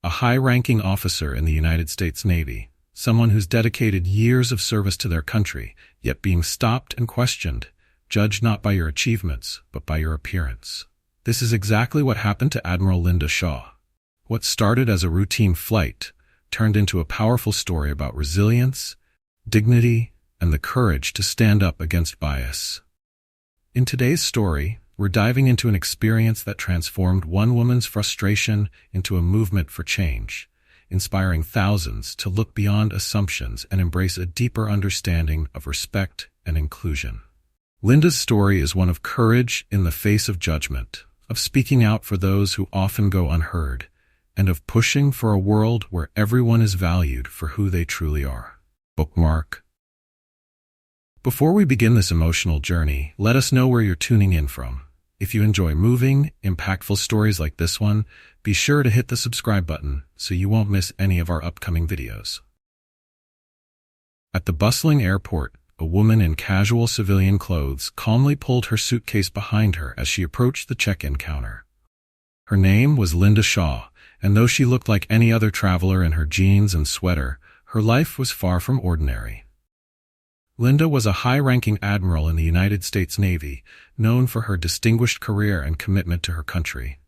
a high-ranking officer in the United States Navy, someone who's dedicated years of service to their country, yet being stopped and questioned, judged not by your achievements, but by your appearance. This is exactly what happened to Admiral Linda Shaw. What started as a routine flight turned into a powerful story about resilience, dignity, and the courage to stand up against bias. In today's story, we're diving into an experience that transformed one woman's frustration into a movement for change, inspiring thousands to look beyond assumptions and embrace a deeper understanding of respect and inclusion. Linda's story is one of courage in the face of judgment, of speaking out for those who often go unheard, and of pushing for a world where everyone is valued for who they truly are. Bookmark. Before we begin this emotional journey, let us know where you're tuning in from. If you enjoy moving, impactful stories like this one, be sure to hit the subscribe button so you won't miss any of our upcoming videos. At the bustling airport, a woman in casual civilian clothes calmly pulled her suitcase behind her as she approached the check-in counter. Her name was Linda Shaw, and though she looked like any other traveler in her jeans and sweater, her life was far from ordinary. Linda was a high-ranking admiral in the United States Navy, known for her distinguished career and commitment to her country.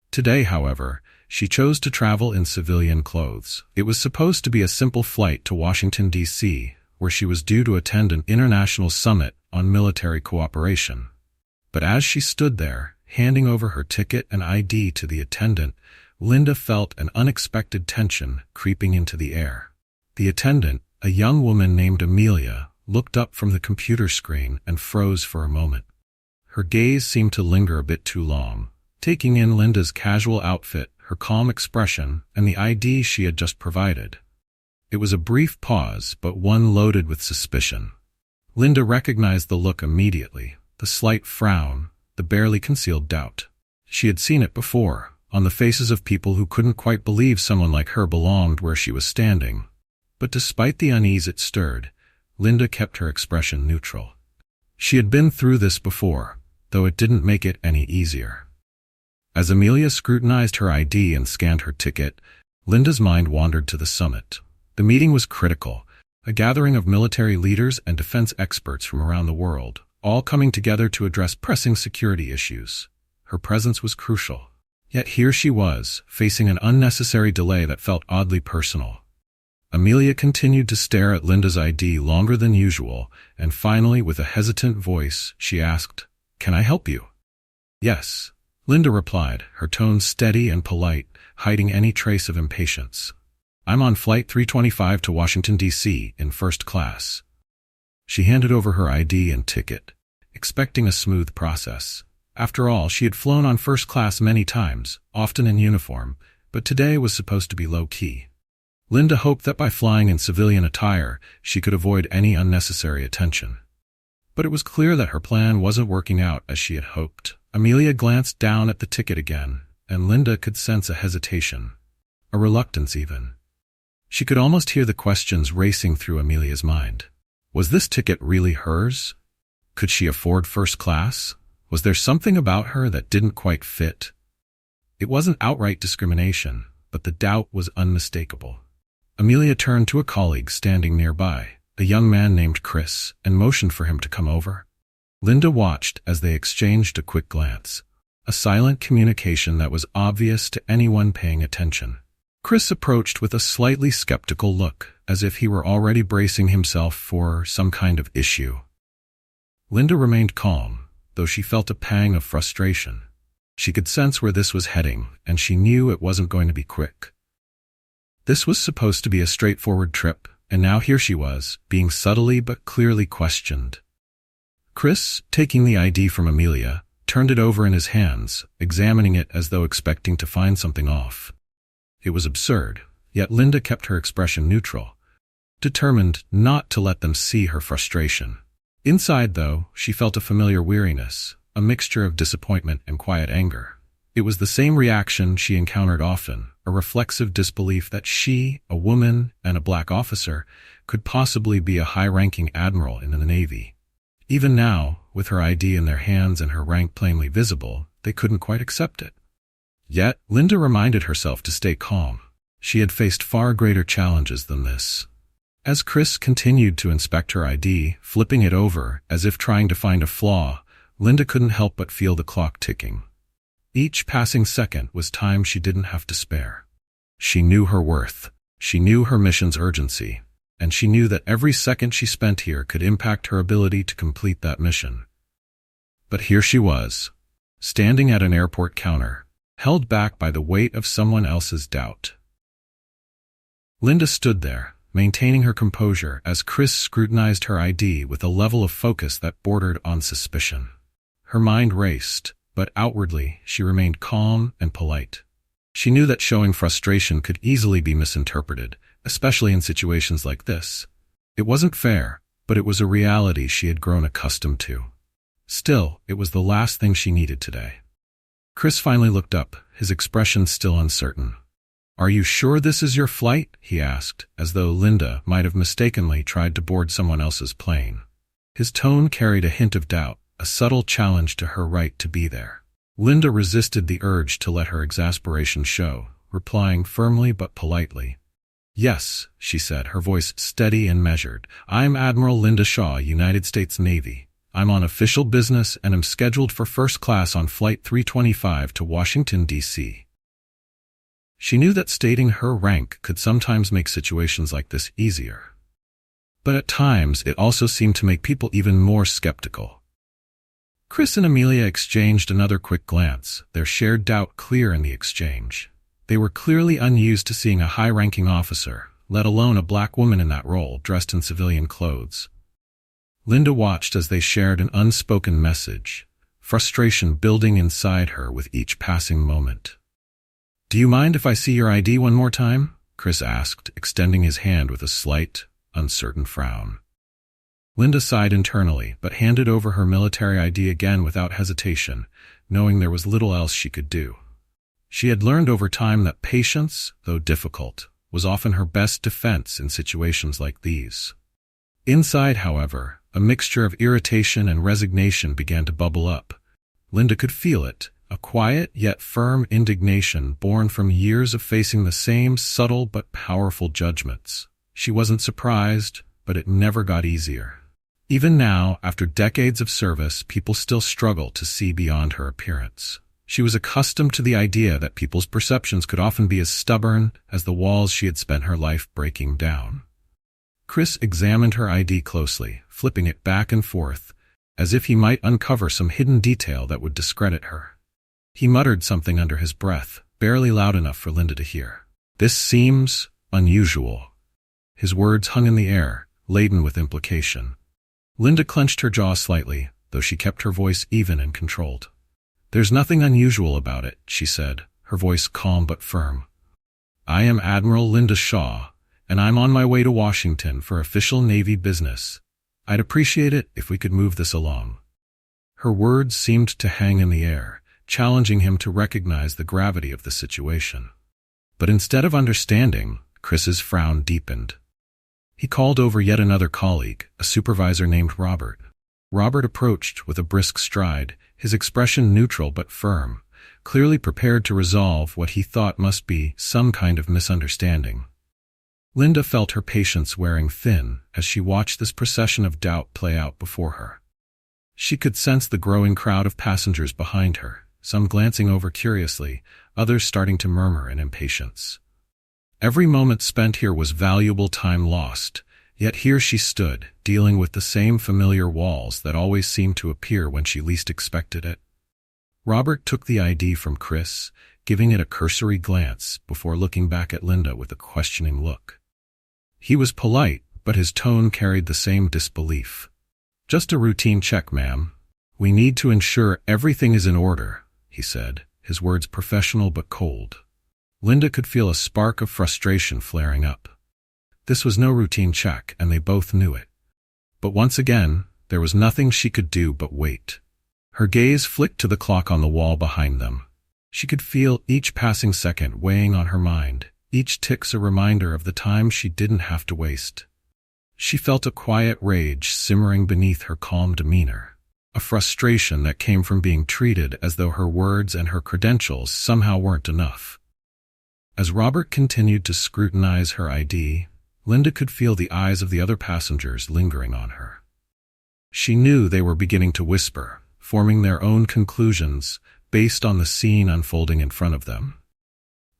Today, however, she chose to travel in civilian clothes. It was supposed to be a simple flight to Washington, D.C., where she was due to attend an international summit on military cooperation. But as she stood there, handing over her ticket and ID to the attendant, Linda felt an unexpected tension creeping into the air. The attendant, a young woman named Amelia, looked up from the computer screen and froze for a moment. Her gaze seemed to linger a bit too long, taking in Linda's casual outfit, her calm expression, and the ID she had just provided. It was a brief pause, but one loaded with suspicion. Linda recognized the look immediately, the slight frown, the barely concealed doubt. She had seen it before, on the faces of people who couldn't quite believe someone like her belonged where she was standing. But despite the unease it stirred, Linda kept her expression neutral. She had been through this before, though it didn't make it any easier. As Amelia scrutinized her ID and scanned her ticket, Linda's mind wandered to the summit. The meeting was critical, a gathering of military leaders and defense experts from around the world, all coming together to address pressing security issues. Her presence was crucial. Yet here she was, facing an unnecessary delay that felt oddly personal. Amelia continued to stare at Linda's ID longer than usual, and finally, with a hesitant voice, she asked, "Can I help you?" "Yes," Linda replied, her tone steady and polite, hiding any trace of impatience. "I'm on Flight 325 to Washington, D.C., in first class." She handed over her ID and ticket, expecting a smooth process. After all, she had flown on first class many times, often in uniform, but today was supposed to be low-key. Linda hoped that by flying in civilian attire, she could avoid any unnecessary attention. But it was clear that her plan wasn't working out as she had hoped. Amelia glanced down at the ticket again, and Linda could sense a hesitation, a reluctance even. She could almost hear the questions racing through Amelia's mind. Was this ticket really hers? Could she afford first class? Was there something about her that didn't quite fit? It wasn't outright discrimination, but the doubt was unmistakable. Amelia turned to a colleague standing nearby, a young man named Chris, and motioned for him to come over. Linda watched as they exchanged a quick glance, a silent communication that was obvious to anyone paying attention. Chris approached with a slightly skeptical look, as if he were already bracing himself for some kind of issue. Linda remained calm, though she felt a pang of frustration. She could sense where this was heading, and she knew it wasn't going to be quick. This was supposed to be a straightforward trip, and now here she was, being subtly but clearly questioned. Chris, taking the ID from Amelia, turned it over in his hands, examining it as though expecting to find something off. It was absurd, yet Linda kept her expression neutral, determined not to let them see her frustration. Inside, though, she felt a familiar weariness, a mixture of disappointment and quiet anger. It was the same reaction she encountered often, a reflexive disbelief that she, a woman and a black officer, could possibly be a high-ranking admiral in the Navy. Even now, with her ID in their hands and her rank plainly visible, they couldn't quite accept it. Yet, Linda reminded herself to stay calm. She had faced far greater challenges than this. As Chris continued to inspect her ID, flipping it over as if trying to find a flaw, Linda couldn't help but feel the clock ticking. Each passing second was time she didn't have to spare. She knew her worth, she knew her mission's urgency, and she knew that every second she spent here could impact her ability to complete that mission. But here she was, standing at an airport counter, held back by the weight of someone else's doubt. Linda stood there, maintaining her composure as Chris scrutinized her ID with a level of focus that bordered on suspicion. Her mind raced, but outwardly she remained calm and polite. She knew that showing frustration could easily be misinterpreted, especially in situations like this. It wasn't fair, but it was a reality she had grown accustomed to. Still, it was the last thing she needed today. Chris finally looked up, his expression still uncertain. "Are you sure this is your flight?" he asked, as though Linda might have mistakenly tried to board someone else's plane. His tone carried a hint of doubt, a subtle challenge to her right to be there. Linda resisted the urge to let her exasperation show, replying firmly but politely. "Yes," she said, her voice steady and measured. "I'm Admiral Linda Shaw, United States Navy. I'm on official business and am scheduled for first class on Flight 325 to Washington, D.C. She knew that stating her rank could sometimes make situations like this easier. But at times it also seemed to make people even more skeptical. Chris and Amelia exchanged another quick glance, their shared doubt clear in the exchange. They were clearly unused to seeing a high-ranking officer, let alone a black woman in that role, dressed in civilian clothes. Linda watched as they shared an unspoken message, frustration building inside her with each passing moment. "Do you mind if I see your ID one more time?" Chris asked, extending his hand with a slight, uncertain frown. Linda sighed internally, but handed over her military ID again without hesitation, knowing there was little else she could do. She had learned over time that patience, though difficult, was often her best defense in situations like these. Inside, however, a mixture of irritation and resignation began to bubble up. Linda could feel it, a quiet yet firm indignation born from years of facing the same subtle but powerful judgments. She wasn't surprised, but it never got easier. Even now, after decades of service, people still struggle to see beyond her appearance. She was accustomed to the idea that people's perceptions could often be as stubborn as the walls she had spent her life breaking down. Chris examined her ID closely, flipping it back and forth, as if he might uncover some hidden detail that would discredit her. He muttered something under his breath, barely loud enough for Linda to hear. "This seems unusual." His words hung in the air, laden with implication. Linda clenched her jaw slightly, though she kept her voice even and controlled. "There's nothing unusual about it," she said, her voice calm but firm. "I am Admiral Linda Shaw, and I'm on my way to Washington for official Navy business. I'd appreciate it if we could move this along." Her words seemed to hang in the air, challenging him to recognize the gravity of the situation. But instead of understanding, Chris's frown deepened. He called over yet another colleague, a supervisor named Robert. Robert approached with a brisk stride, his expression neutral but firm, clearly prepared to resolve what he thought must be some kind of misunderstanding. Linda felt her patience wearing thin as she watched this procession of doubt play out before her. She could sense the growing crowd of passengers behind her, some glancing over curiously, others starting to murmur in impatience. Every moment spent here was valuable time lost, yet here she stood, dealing with the same familiar walls that always seemed to appear when she least expected it. Robert took the ID from Chris, giving it a cursory glance before looking back at Linda with a questioning look. He was polite, but his tone carried the same disbelief. "Just a routine check, ma'am. We need to ensure everything is in order," he said, his words professional but cold. Linda could feel a spark of frustration flaring up. This was no routine check, and they both knew it. But once again, there was nothing she could do but wait. Her gaze flicked to the clock on the wall behind them. She could feel each passing second weighing on her mind, each tick a reminder of the time she didn't have to waste. She felt a quiet rage simmering beneath her calm demeanor, a frustration that came from being treated as though her words and her credentials somehow weren't enough. As Robert continued to scrutinize her ID, Linda could feel the eyes of the other passengers lingering on her. She knew they were beginning to whisper, forming their own conclusions based on the scene unfolding in front of them.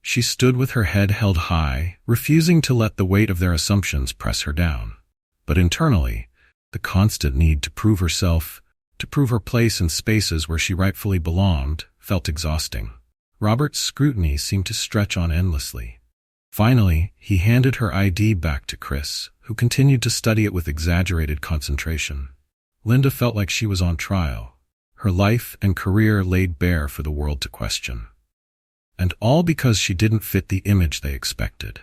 She stood with her head held high, refusing to let the weight of their assumptions press her down. But internally, the constant need to prove herself, to prove her place in spaces where she rightfully belonged, felt exhausting. Robert's scrutiny seemed to stretch on endlessly. Finally, he handed her ID back to Chris, who continued to study it with exaggerated concentration. Linda felt like she was on trial, her life and career laid bare for the world to question. And all because she didn't fit the image they expected.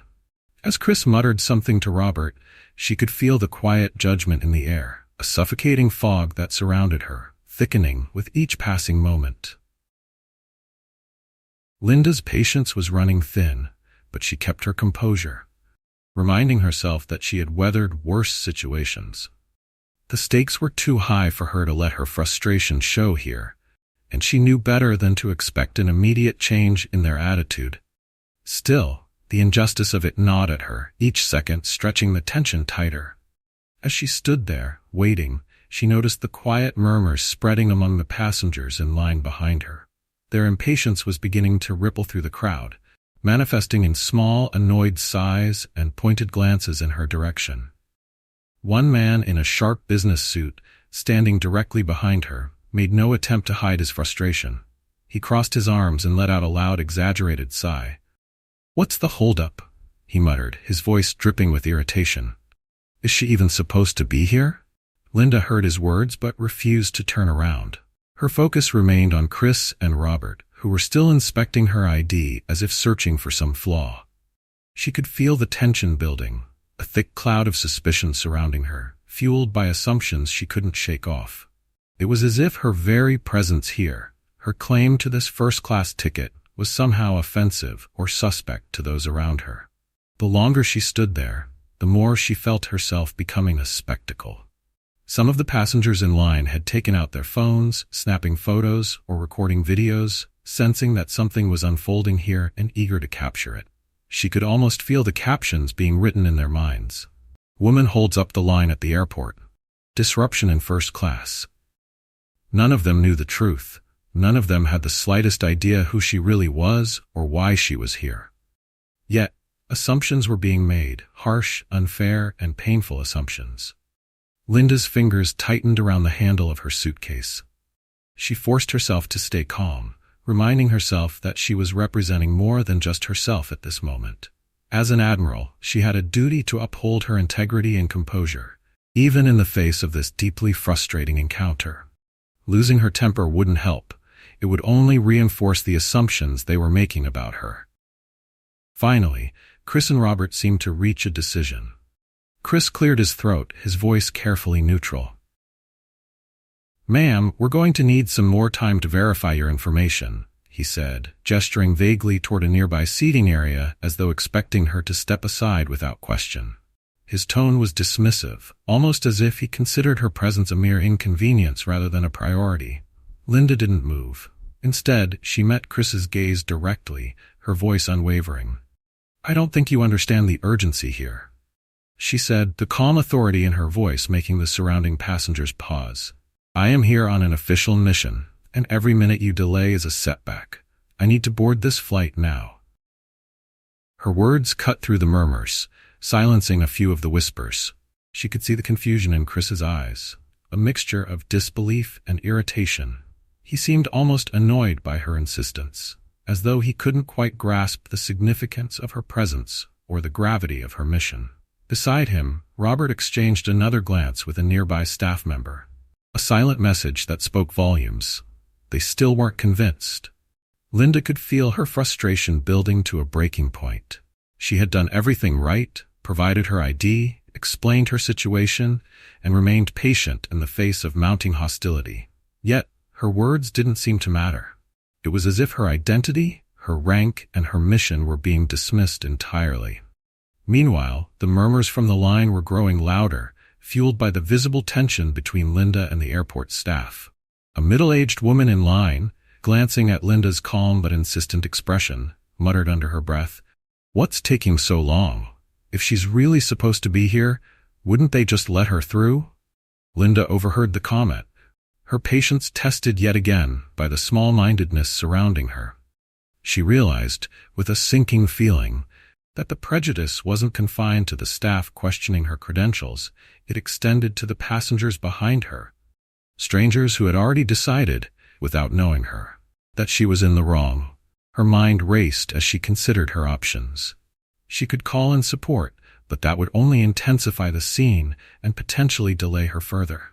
As Chris muttered something to Robert, she could feel the quiet judgment in the air, a suffocating fog that surrounded her, thickening with each passing moment. Linda's patience was running thin, but she kept her composure, reminding herself that she had weathered worse situations. The stakes were too high for her to let her frustration show here, and she knew better than to expect an immediate change in their attitude. Still, the injustice of it gnawed at her, each second stretching the tension tighter. As she stood there, waiting, she noticed the quiet murmurs spreading among the passengers in line behind her. Their impatience was beginning to ripple through the crowd, manifesting in small, annoyed sighs and pointed glances in her direction. One man in a sharp business suit, standing directly behind her, made no attempt to hide his frustration. He crossed his arms and let out a loud, exaggerated sigh. "What's the holdup?" he muttered, his voice dripping with irritation. "Is she even supposed to be here?" Linda heard his words but refused to turn around. Her focus remained on Chris and Robert, who were still inspecting her ID as if searching for some flaw. She could feel the tension building, a thick cloud of suspicion surrounding her, fueled by assumptions she couldn't shake off. It was as if her very presence here, her claim to this first-class ticket, was somehow offensive or suspect to those around her. The longer she stood there, the more she felt herself becoming a spectacle. Some of the passengers in line had taken out their phones, snapping photos or recording videos, sensing that something was unfolding here and eager to capture it. She could almost feel the captions being written in their minds. "Woman holds up the line at the airport. Disruption in first class." None of them knew the truth. None of them had the slightest idea who she really was or why she was here. Yet, assumptions were being made, harsh, unfair, and painful assumptions. Linda's fingers tightened around the handle of her suitcase. She forced herself to stay calm, reminding herself that she was representing more than just herself at this moment. As an admiral, she had a duty to uphold her integrity and composure, even in the face of this deeply frustrating encounter. Losing her temper wouldn't help. It would only reinforce the assumptions they were making about her. Finally, Chris and Robert seemed to reach a decision. Chris cleared his throat, his voice carefully neutral. "Ma'am, we're going to need some more time to verify your information," he said, gesturing vaguely toward a nearby seating area as though expecting her to step aside without question. His tone was dismissive, almost as if he considered her presence a mere inconvenience rather than a priority. Linda didn't move. Instead, she met Chris's gaze directly, her voice unwavering. "I don't think you understand the urgency here," she said, the calm authority in her voice making the surrounding passengers pause. "I am here on an official mission, and every minute you delay is a setback. I need to board this flight now." Her words cut through the murmurs, silencing a few of the whispers. She could see the confusion in Chris's eyes, a mixture of disbelief and irritation. He seemed almost annoyed by her insistence, as though he couldn't quite grasp the significance of her presence or the gravity of her mission. Beside him, Robert exchanged another glance with a nearby staff member, a silent message that spoke volumes. They still weren't convinced. Linda could feel her frustration building to a breaking point. She had done everything right, provided her ID, explained her situation, and remained patient in the face of mounting hostility. Yet, her words didn't seem to matter. It was as if her identity, her rank, and her mission were being dismissed entirely. Meanwhile, the murmurs from the line were growing louder, fueled by the visible tension between Linda and the airport staff. A middle-aged woman in line, glancing at Linda's calm but insistent expression, muttered under her breath, What's taking so long? If she's really supposed to be here, wouldn't they just let her through? Linda overheard the comment, her patience tested yet again by the small-mindedness surrounding her. She realized, with a sinking feeling, that the prejudice wasn't confined to the staff questioning her credentials, it extended to the passengers behind her, strangers who had already decided, without knowing her, that she was in the wrong. Her mind raced as she considered her options. She could call in support, but that would only intensify the scene and potentially delay her further.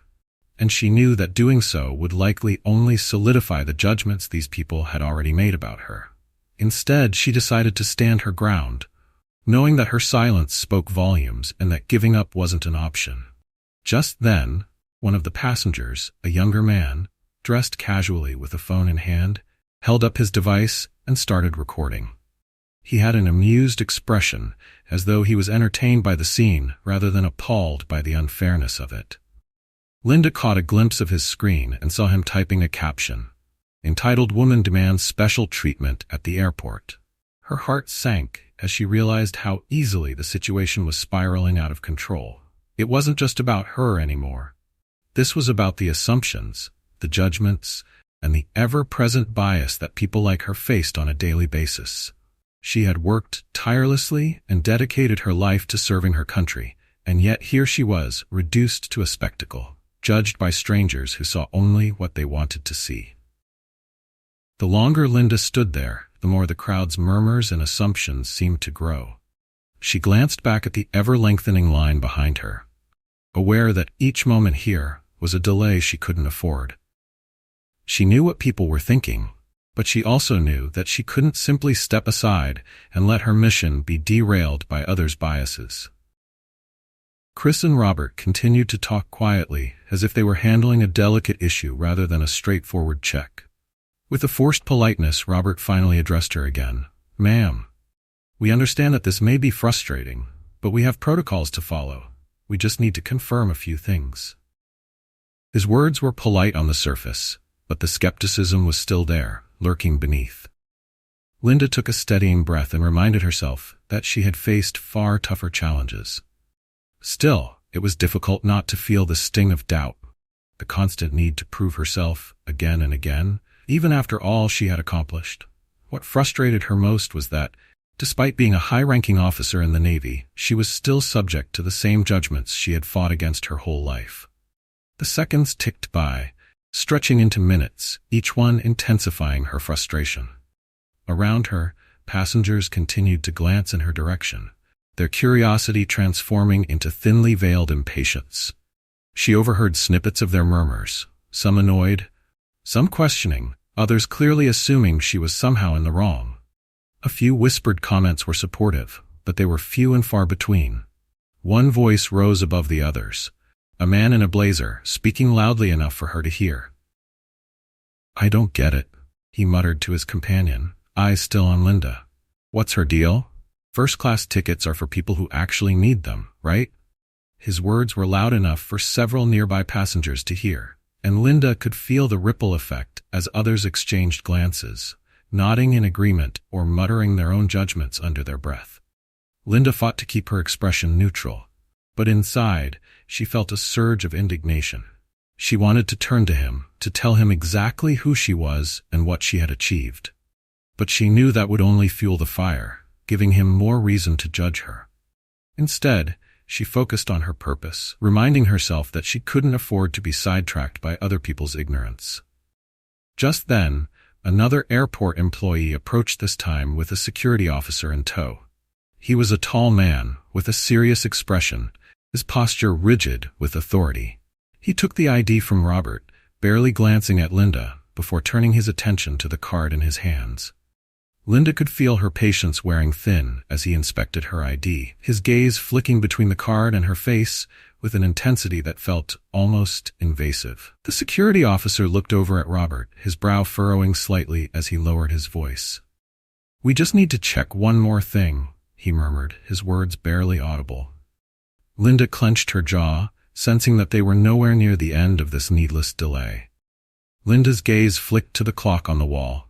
And she knew that doing so would likely only solidify the judgments these people had already made about her. Instead, she decided to stand her ground, knowing that her silence spoke volumes and that giving up wasn't an option. Just then, one of the passengers, a younger man, dressed casually with a phone in hand, held up his device and started recording. He had an amused expression, as though he was entertained by the scene rather than appalled by the unfairness of it. Linda caught a glimpse of his screen and saw him typing a caption, entitled "Woman Demands Special Treatment at the Airport." Her heart sank as she realized how easily the situation was spiraling out of control. It wasn't just about her anymore. This was about the assumptions, the judgments, and the ever-present bias that people like her faced on a daily basis. She had worked tirelessly and dedicated her life to serving her country, and yet here she was, reduced to a spectacle, judged by strangers who saw only what they wanted to see. The longer Linda stood there, the more the crowd's murmurs and assumptions seemed to grow. She glanced back at the ever-lengthening line behind her, aware that each moment here was a delay she couldn't afford. She knew what people were thinking, but she also knew that she couldn't simply step aside and let her mission be derailed by others' biases. Chris and Robert continued to talk quietly, as if they were handling a delicate issue rather than a straightforward check. With a forced politeness, Robert finally addressed her again. "Ma'am, we understand that this may be frustrating, but we have protocols to follow. We just need to confirm a few things." His words were polite on the surface, but the skepticism was still there, lurking beneath. Linda took a steadying breath and reminded herself that she had faced far tougher challenges. Still, it was difficult not to feel the sting of doubt, the constant need to prove herself again and again, even after all she had accomplished. What frustrated her most was that, despite being a high-ranking officer in the Navy, she was still subject to the same judgments she had fought against her whole life. The seconds ticked by, stretching into minutes, each one intensifying her frustration. Around her, passengers continued to glance in her direction, their curiosity transforming into thinly veiled impatience. She overheard snippets of their murmurs, some annoyed, some questioning, others clearly assuming she was somehow in the wrong. A few whispered comments were supportive, but they were few and far between. One voice rose above the others, a man in a blazer, speaking loudly enough for her to hear. "I don't get it," he muttered to his companion, eyes still on Linda. "What's her deal? First-class tickets are for people who actually need them, right?" His words were loud enough for several nearby passengers to hear, and Linda could feel the ripple effect as others exchanged glances, nodding in agreement or muttering their own judgments under their breath. Linda fought to keep her expression neutral, but inside, she felt a surge of indignation. She wanted to turn to him, to tell him exactly who she was and what she had achieved. But she knew that would only fuel the fire, giving him more reason to judge her. Instead, she focused on her purpose, reminding herself that she couldn't afford to be sidetracked by other people's ignorance. Just then, another airport employee approached, this time with a security officer in tow. He was a tall man, with a serious expression, his posture rigid with authority. He took the ID from Robert, barely glancing at Linda, before turning his attention to the card in his hands. Linda could feel her patience wearing thin as he inspected her ID, his gaze flicking between the card and her face with an intensity that felt almost invasive. The security officer looked over at Robert, his brow furrowing slightly as he lowered his voice. "We just need to check one more thing," he murmured, his words barely audible. Linda clenched her jaw, sensing that they were nowhere near the end of this needless delay. Linda's gaze flicked to the clock on the wall.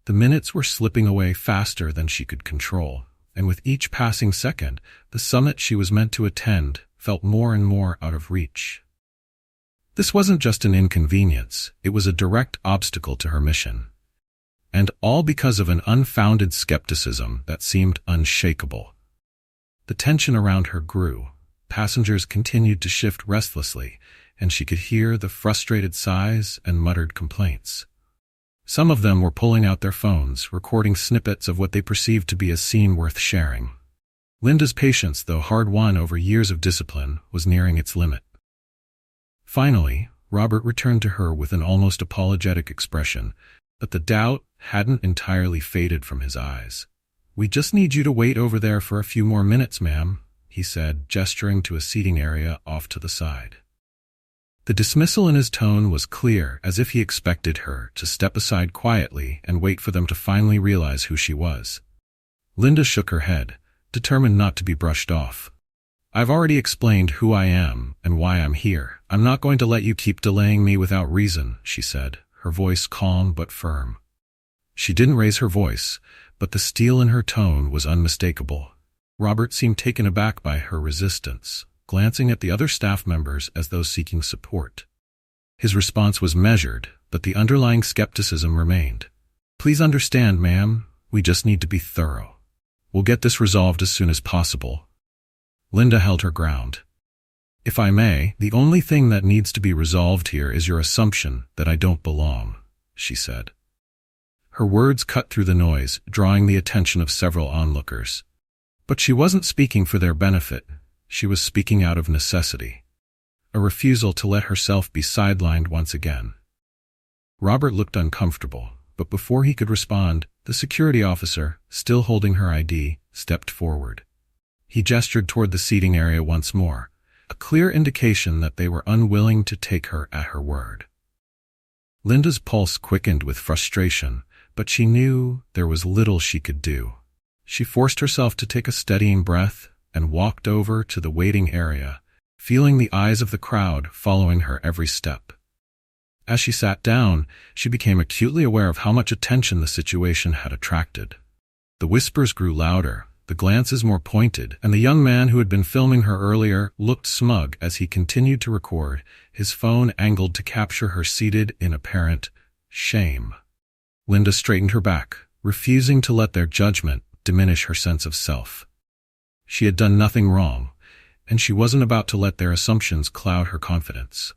The minutes were slipping away faster than she could control, and with each passing second, the summit she was meant to attend felt more and more out of reach. This wasn't just an inconvenience, it was a direct obstacle to her mission. And all because of an unfounded skepticism that seemed unshakable. The tension around her grew. Passengers continued to shift restlessly, and she could hear the frustrated sighs and muttered complaints. Some of them were pulling out their phones, recording snippets of what they perceived to be a scene worth sharing. Linda's patience, though hard-won over years of discipline, was nearing its limit. Finally, Robert returned to her with an almost apologetic expression, but the doubt hadn't entirely faded from his eyes. "We just need you to wait over there for a few more minutes, ma'am," he said, gesturing to a seating area off to the side. The dismissal in his tone was clear, as if he expected her to step aside quietly and wait for them to finally realize who she was. Linda shook her head, determined not to be brushed off. "I've already explained who I am and why I'm here. I'm not going to let you keep delaying me without reason," she said, her voice calm but firm. She didn't raise her voice, but the steel in her tone was unmistakable. Robert seemed taken aback by her resistance, glancing at the other staff members as though seeking support. His response was measured, but the underlying skepticism remained. "Please understand, ma'am, we just need to be thorough. We'll get this resolved as soon as possible." Linda held her ground. "If I may, the only thing that needs to be resolved here is your assumption that I don't belong," she said. Her words cut through the noise, drawing the attention of several onlookers. But she wasn't speaking for their benefit. She was speaking out of necessity. A refusal to let herself be sidelined once again. Robert looked uncomfortable, but before he could respond, the security officer, still holding her ID, stepped forward. He gestured toward the seating area once more, a clear indication that they were unwilling to take her at her word. Linda's pulse quickened with frustration, but she knew there was little she could do. She forced herself to take a steadying breath and walked over to the waiting area, feeling the eyes of the crowd following her every step. As she sat down, she became acutely aware of how much attention the situation had attracted. The whispers grew louder, the glances more pointed, and the young man who had been filming her earlier looked smug as he continued to record, his phone angled to capture her seated in apparent shame. Linda straightened her back, refusing to let their judgment diminish her sense of self. She had done nothing wrong, and she wasn't about to let their assumptions cloud her confidence.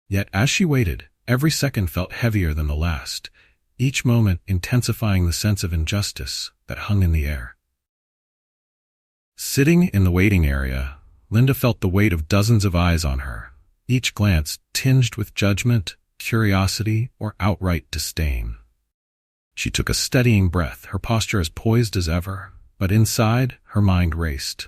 Yet as she waited, every second felt heavier than the last, each moment intensifying the sense of injustice that hung in the air. Sitting in the waiting area, Linda felt the weight of dozens of eyes on her, each glance tinged with judgment, curiosity, or outright disdain. She took a steadying breath, her posture as poised as ever, but inside, her mind raced.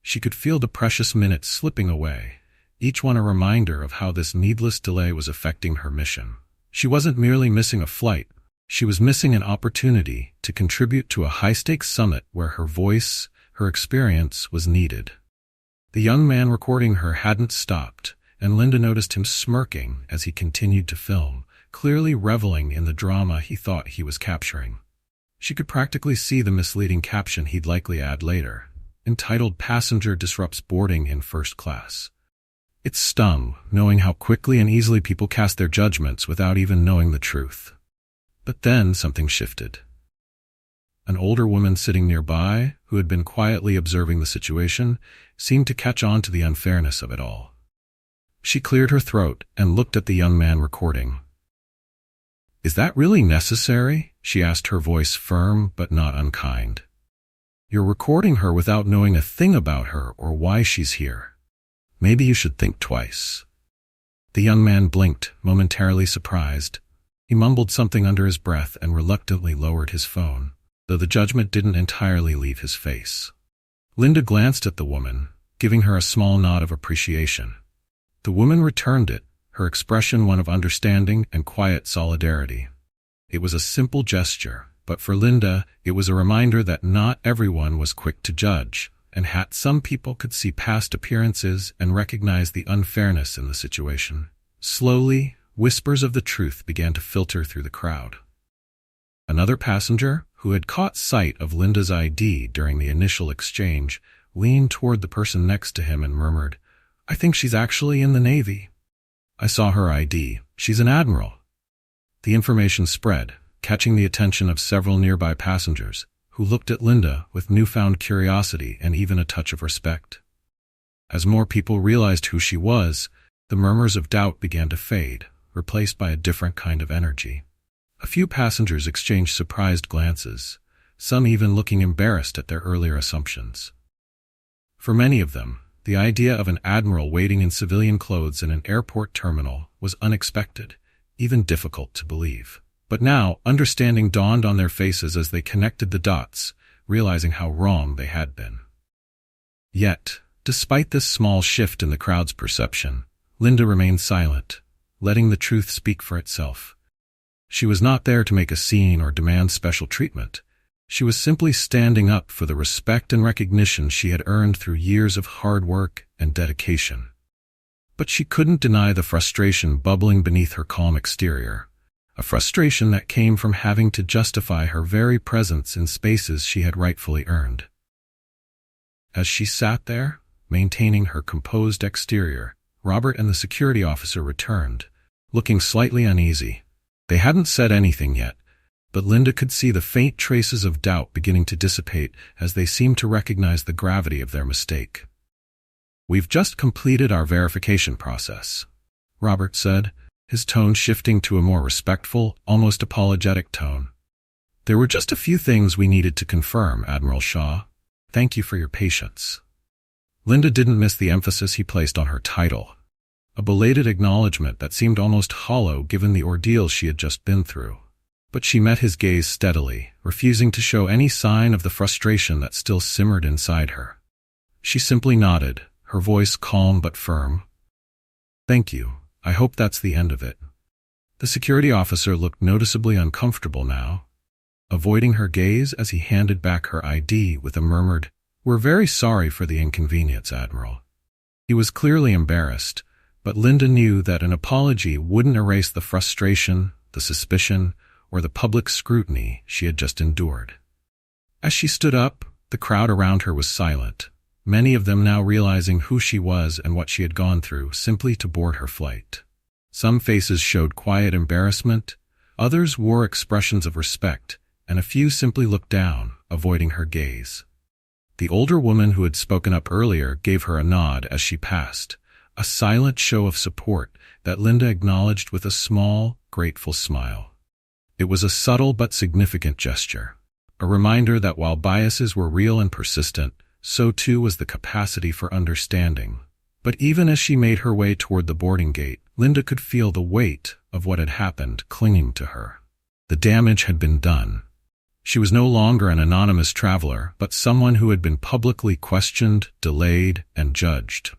She could feel the precious minutes slipping away, each one a reminder of how this needless delay was affecting her mission. She wasn't merely missing a flight, she was missing an opportunity to contribute to a high-stakes summit where her voice, her experience, was needed. The young man recording her hadn't stopped, and Linda noticed him smirking as he continued to film, clearly reveling in the drama he thought he was capturing. She could practically see the misleading caption he'd likely add later, entitled "Passenger Disrupts Boarding in First Class." It stung, knowing how quickly and easily people cast their judgments without even knowing the truth. But then something shifted. An older woman sitting nearby, who had been quietly observing the situation, seemed to catch on to the unfairness of it all. She cleared her throat and looked at the young man recording. "Is that really necessary?" she asked, her voice firm but not unkind. "You're recording her without knowing a thing about her or why she's here. Maybe you should think twice." The young man blinked, momentarily surprised. He mumbled something under his breath and reluctantly lowered his phone, though the judgment didn't entirely leave his face. Linda glanced at the woman, giving her a small nod of appreciation. The woman returned it, her expression one of understanding and quiet solidarity. It was a simple gesture, but for Linda, it was a reminder that not everyone was quick to judge, and some people could see past appearances and recognize the unfairness in the situation. Slowly, whispers of the truth began to filter through the crowd. Another passenger, who had caught sight of Linda's ID during the initial exchange, leaned toward the person next to him and murmured, "I think she's actually in the Navy. I saw her ID. She's an admiral." The information spread, catching the attention of several nearby passengers, who looked at Linda with newfound curiosity and even a touch of respect. As more people realized who she was, the murmurs of doubt began to fade, replaced by a different kind of energy. A few passengers exchanged surprised glances, some even looking embarrassed at their earlier assumptions. For many of them, the idea of an admiral waiting in civilian clothes in an airport terminal was unexpected, even difficult to believe. But now, understanding dawned on their faces as they connected the dots, realizing how wrong they had been. Yet, despite this small shift in the crowd's perception, Linda remained silent, letting the truth speak for itself. She was not there to make a scene or demand special treatment. She was simply standing up for the respect and recognition she had earned through years of hard work and dedication. But she couldn't deny the frustration bubbling beneath her calm exterior, a frustration that came from having to justify her very presence in spaces she had rightfully earned. As she sat there, maintaining her composed exterior, Robert and the security officer returned, looking slightly uneasy. They hadn't said anything yet, but Linda could see the faint traces of doubt beginning to dissipate as they seemed to recognize the gravity of their mistake. "We've just completed our verification process," Robert said, his tone shifting to a more respectful, almost apologetic tone. "There were just a few things we needed to confirm, Admiral Shaw. Thank you for your patience." Linda didn't miss the emphasis he placed on her title, a belated acknowledgement that seemed almost hollow given the ordeal she had just been through. But she met his gaze steadily, refusing to show any sign of the frustration that still simmered inside her. She simply nodded, her voice calm but firm. "Thank you. I hope that's the end of it." The security officer looked noticeably uncomfortable now, avoiding her gaze as he handed back her ID with a murmured, "We're very sorry for the inconvenience, Admiral." He was clearly embarrassed, but Linda knew that an apology wouldn't erase the frustration, the suspicion, or the public scrutiny she had just endured. As she stood up, the crowd around her was silent, many of them now realizing who she was and what she had gone through simply to board her flight. Some faces showed quiet embarrassment, others wore expressions of respect, and a few simply looked down, avoiding her gaze. The older woman who had spoken up earlier gave her a nod as she passed, a silent show of support that Linda acknowledged with a small, grateful smile. It was a subtle but significant gesture, a reminder that while biases were real and persistent, so too was the capacity for understanding. But even as she made her way toward the boarding gate, Linda could feel the weight of what had happened clinging to her. The damage had been done. She was no longer an anonymous traveler, but someone who had been publicly questioned, delayed, and judged.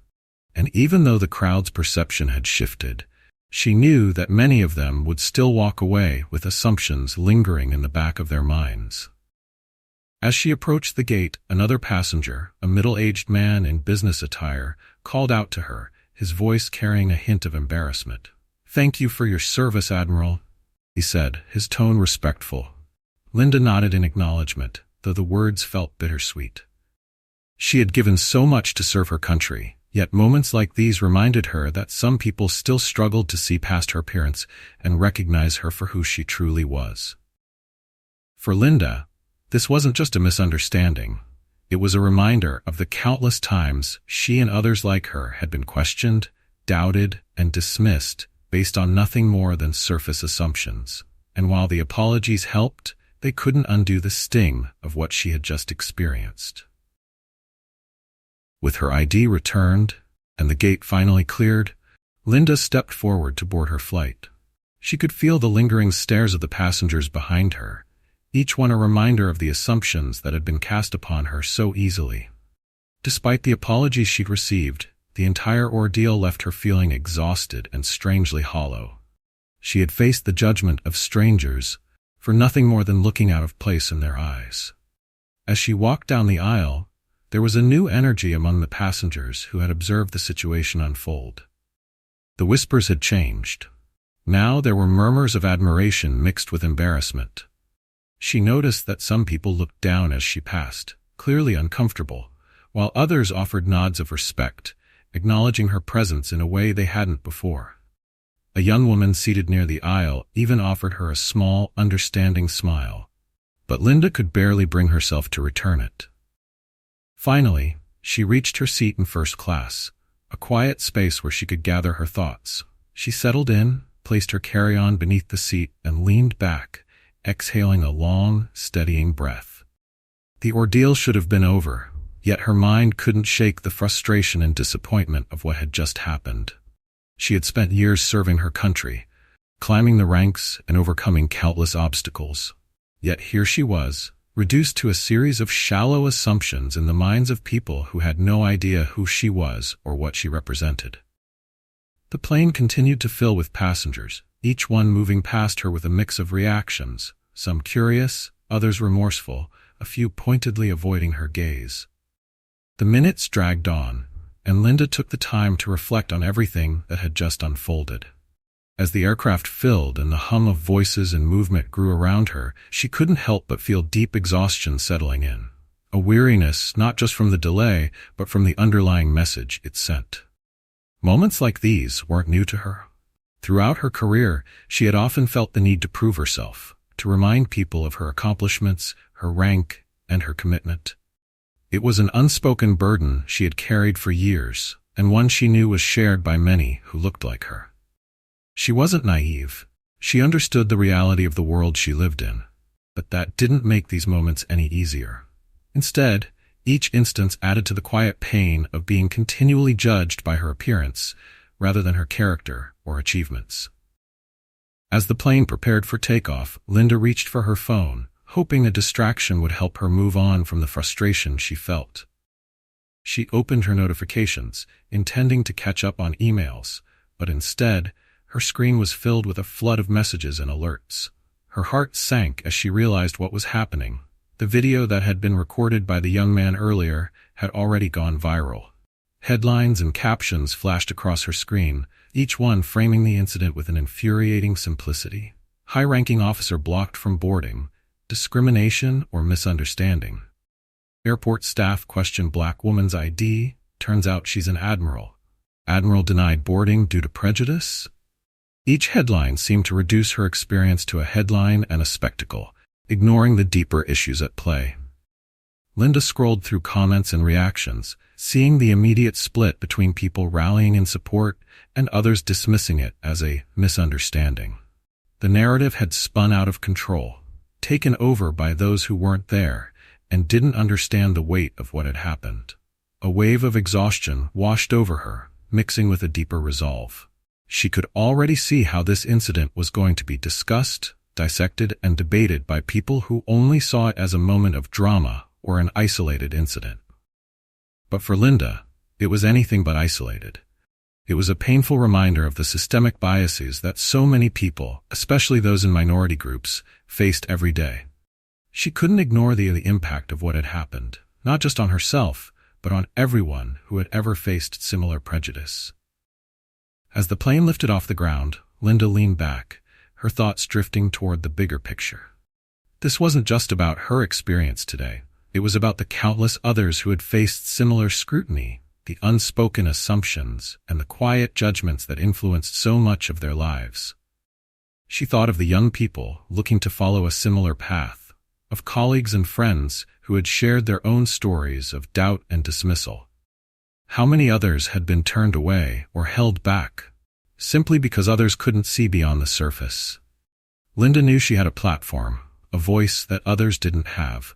And even though the crowd's perception had shifted, she knew that many of them would still walk away with assumptions lingering in the back of their minds. As she approached the gate, another passenger, a middle-aged man in business attire, called out to her, his voice carrying a hint of embarrassment. "Thank you for your service, Admiral," he said, his tone respectful. Linda nodded in acknowledgement, though the words felt bittersweet. She had given so much to serve her country, yet moments like these reminded her that some people still struggled to see past her appearance and recognize her for who she truly was. For Linda, this wasn't just a misunderstanding. It was a reminder of the countless times she and others like her had been questioned, doubted, and dismissed based on nothing more than surface assumptions. And while the apologies helped, they couldn't undo the sting of what she had just experienced. With her ID returned and the gate finally cleared, Linda stepped forward to board her flight. She could feel the lingering stares of the passengers behind her, each one a reminder of the assumptions that had been cast upon her so easily. Despite the apologies she'd received, the entire ordeal left her feeling exhausted and strangely hollow. She had faced the judgment of strangers for nothing more than looking out of place in their eyes. As she walked down the aisle, there was a new energy among the passengers who had observed the situation unfold. The whispers had changed. Now there were murmurs of admiration mixed with embarrassment. She noticed that some people looked down as she passed, clearly uncomfortable, while others offered nods of respect, acknowledging her presence in a way they hadn't before. A young woman seated near the aisle even offered her a small, understanding smile, but Linda could barely bring herself to return it. Finally, she reached her seat in first class, a quiet space where she could gather her thoughts. She settled in, placed her carry-on beneath the seat, and leaned back, exhaling a long, steadying breath. The ordeal should have been over, yet her mind couldn't shake the frustration and disappointment of what had just happened. She had spent years serving her country, climbing the ranks and overcoming countless obstacles. Yet here she was, reduced to a series of shallow assumptions in the minds of people who had no idea who she was or what she represented. The plane continued to fill with passengers, each one moving past her with a mix of reactions, some curious, others remorseful, a few pointedly avoiding her gaze. The minutes dragged on, and Linda took the time to reflect on everything that had just unfolded. As the aircraft filled and the hum of voices and movement grew around her, she couldn't help but feel deep exhaustion settling in, a weariness not just from the delay, but from the underlying message it sent. Moments like these weren't new to her. Throughout her career, she had often felt the need to prove herself, to remind people of her accomplishments, her rank, and her commitment. It was an unspoken burden she had carried for years, and one she knew was shared by many who looked like her. She wasn't naive. She understood the reality of the world she lived in, but that didn't make these moments any easier. Instead, each instance added to the quiet pain of being continually judged by her appearance, rather than her character or achievements. As the plane prepared for takeoff, Linda reached for her phone, hoping a distraction would help her move on from the frustration she felt. She opened her notifications, intending to catch up on emails, but instead, her screen was filled with a flood of messages and alerts. Her heart sank as she realized what was happening. The video that had been recorded by the young man earlier had already gone viral. Headlines and captions flashed across her screen, each one framing the incident with an infuriating simplicity. High-ranking officer blocked from boarding, discrimination or misunderstanding. Airport staff question black woman's ID, turns out she's an admiral. Admiral denied boarding due to prejudice? Each headline seemed to reduce her experience to a headline and a spectacle, ignoring the deeper issues at play. Linda scrolled through comments and reactions, seeing the immediate split between people rallying in support and others dismissing it as a misunderstanding. The narrative had spun out of control, taken over by those who weren't there and didn't understand the weight of what had happened. A wave of exhaustion washed over her, mixing with a deeper resolve. She could already see how this incident was going to be discussed, dissected, and debated by people who only saw it as a moment of drama or an isolated incident. But for Linda, it was anything but isolated. It was a painful reminder of the systemic biases that so many people, especially those in minority groups, faced every day. She couldn't ignore the impact of what had happened, not just on herself, but on everyone who had ever faced similar prejudice. As the plane lifted off the ground, Linda leaned back, her thoughts drifting toward the bigger picture. This wasn't just about her experience today. It was about the countless others who had faced similar scrutiny, the unspoken assumptions, and the quiet judgments that influenced so much of their lives. She thought of the young people looking to follow a similar path, of colleagues and friends who had shared their own stories of doubt and dismissal. How many others had been turned away or held back, simply because others couldn't see beyond the surface? Linda knew she had a platform, a voice that others didn't have.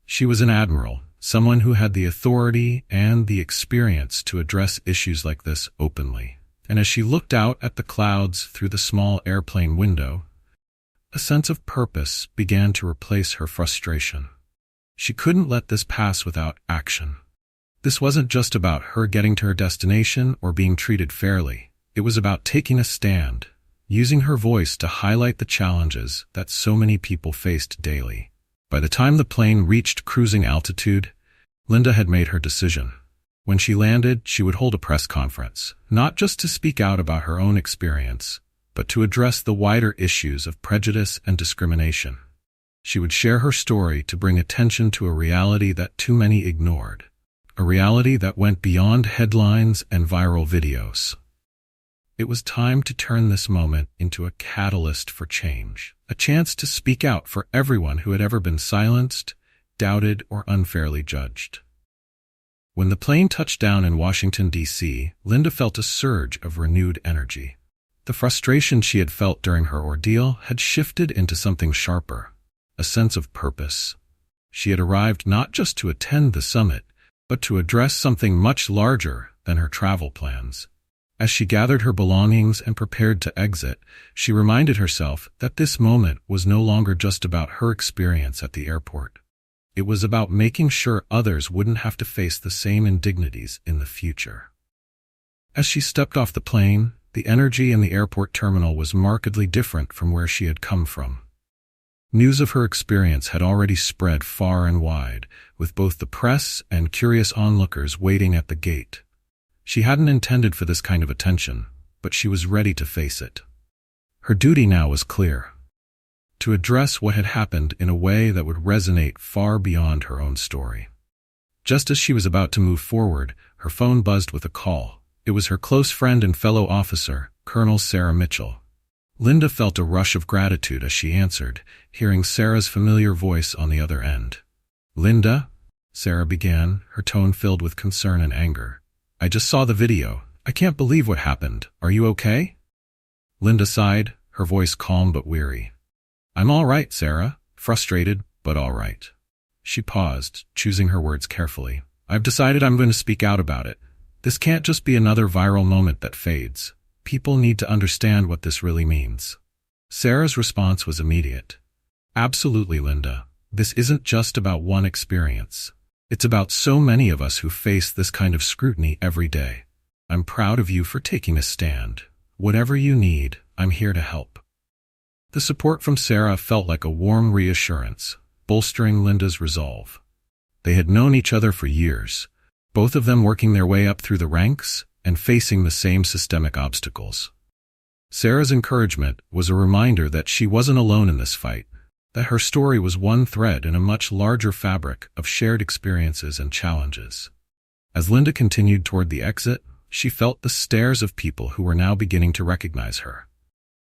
She was an admiral, someone who had the authority and the experience to address issues like this openly. And as she looked out at the clouds through the small airplane window, a sense of purpose began to replace her frustration. She couldn't let this pass without action. This wasn't just about her getting to her destination or being treated fairly. It was about taking a stand, using her voice to highlight the challenges that so many people faced daily. By the time the plane reached cruising altitude, Linda had made her decision. When she landed, she would hold a press conference, not just to speak out about her own experience, but to address the wider issues of prejudice and discrimination. She would share her story to bring attention to a reality that too many ignored, a reality that went beyond headlines and viral videos. It was time to turn this moment into a catalyst for change, a chance to speak out for everyone who had ever been silenced, doubted, or unfairly judged. When the plane touched down in Washington, D.C., Linda felt a surge of renewed energy. The frustration she had felt during her ordeal had shifted into something sharper, a sense of purpose. She had arrived not just to attend the summit, but to address something much larger than her travel plans. As she gathered her belongings and prepared to exit, she reminded herself that this moment was no longer just about her experience at the airport. It was about making sure others wouldn't have to face the same indignities in the future. As she stepped off the plane, the energy in the airport terminal was markedly different from where she had come from. News of her experience had already spread far and wide, with both the press and curious onlookers waiting at the gate. She hadn't intended for this kind of attention, but she was ready to face it. Her duty now was clear: to address what had happened in a way that would resonate far beyond her own story. Just as she was about to move forward, her phone buzzed with a call. It was her close friend and fellow officer, Colonel Sarah Mitchell. Linda felt a rush of gratitude as she answered, hearing Sarah's familiar voice on the other end. "Linda," Sarah began, her tone filled with concern and anger. "I just saw the video. I can't believe what happened. Are you okay?" Linda sighed, her voice calm but weary. "I'm all right, Sarah. Frustrated, but all right." She paused, choosing her words carefully. "I've decided I'm going to speak out about it. This can't just be another viral moment that fades. People need to understand what this really means." Sarah's response was immediate. "Absolutely, Linda. This isn't just about one experience. It's about so many of us who face this kind of scrutiny every day. I'm proud of you for taking a stand. Whatever you need, I'm here to help." The support from Sarah felt like a warm reassurance, bolstering Linda's resolve. They had known each other for years, both of them working their way up through the ranks and facing the same systemic obstacles. Sarah's encouragement was a reminder that she wasn't alone in this fight, that her story was one thread in a much larger fabric of shared experiences and challenges. As Linda continued toward the exit, she felt the stares of people who were now beginning to recognize her.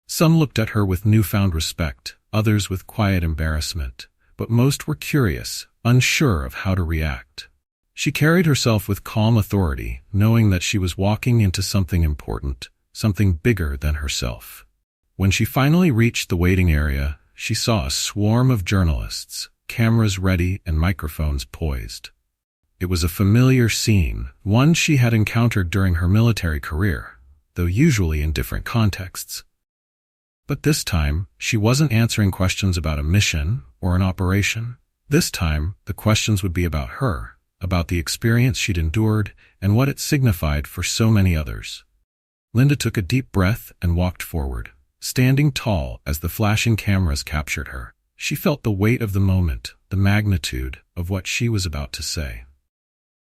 Some looked at her with newfound respect, others with quiet embarrassment, but most were curious, unsure of how to react. She carried herself with calm authority, knowing that she was walking into something important, something bigger than herself. When she finally reached the waiting area, she saw a swarm of journalists, cameras ready and microphones poised. It was a familiar scene, one she had encountered during her military career, though usually in different contexts. But this time, she wasn't answering questions about a mission or an operation. This time, the questions would be about her, about the experience she'd endured and what it signified for so many others. Linda took a deep breath and walked forward, standing tall as the flashing cameras captured her. She felt the weight of the moment, the magnitude of what she was about to say.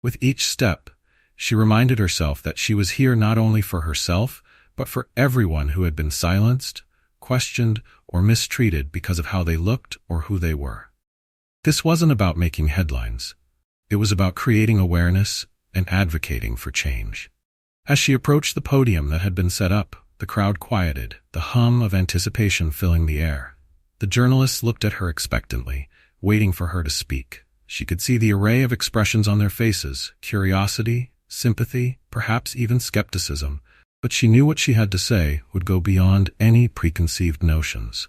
With each step, she reminded herself that she was here not only for herself, but for everyone who had been silenced, questioned, or mistreated because of how they looked or who they were. This wasn't about making headlines. It was about creating awareness and advocating for change. As she approached the podium that had been set up, the crowd quieted, the hum of anticipation filling the air. The journalists looked at her expectantly, waiting for her to speak. She could see the array of expressions on their faces: curiosity, sympathy, perhaps even skepticism, but she knew what she had to say would go beyond any preconceived notions.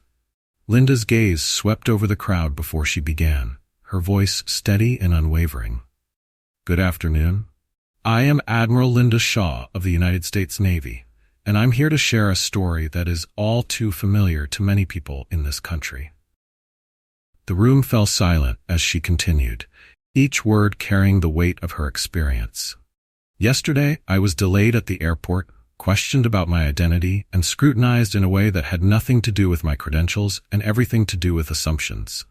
Linda's gaze swept over the crowd before she began, her voice steady and unwavering. "Good afternoon. I am Admiral Linda Shaw of the United States Navy, and I'm here to share a story that is all too familiar to many people in this country." The room fell silent as she continued, each word carrying the weight of her experience. "Yesterday, I was delayed at the airport, questioned about my identity, and scrutinized in a way that had nothing to do with my credentials and everything to do with assumptions.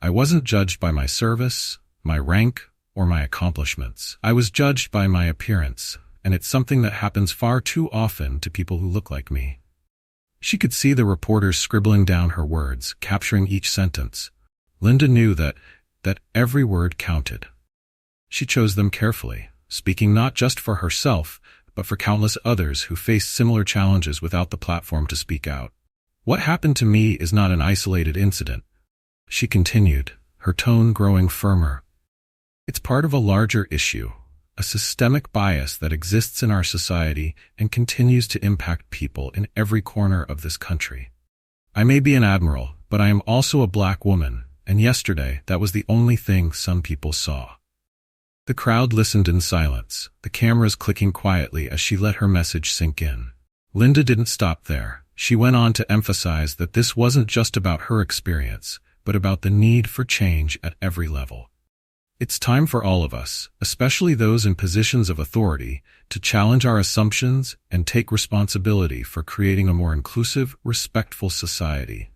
I wasn't judged by my service, my rank, or my accomplishments. I was judged by my appearance, and it's something that happens far too often to people who look like me." She could see the reporters scribbling down her words, capturing each sentence. Linda knew that every word counted. She chose them carefully, speaking not just for herself, but for countless others who faced similar challenges without the platform to speak out. What happened to me is not an isolated incident, she continued, her tone growing firmer. It's part of a larger issue, a systemic bias that exists in our society and continues to impact people in every corner of this country. I may be an admiral, but I am also a black woman, and yesterday that was the only thing some people saw. The crowd listened in silence, the cameras clicking quietly as she let her message sink in. Linda didn't stop there. She went on to emphasize that this wasn't just about her experience, but about the need for change at every level. It's time for all of us, especially those in positions of authority, to challenge our assumptions and take responsibility for creating a more inclusive, respectful society.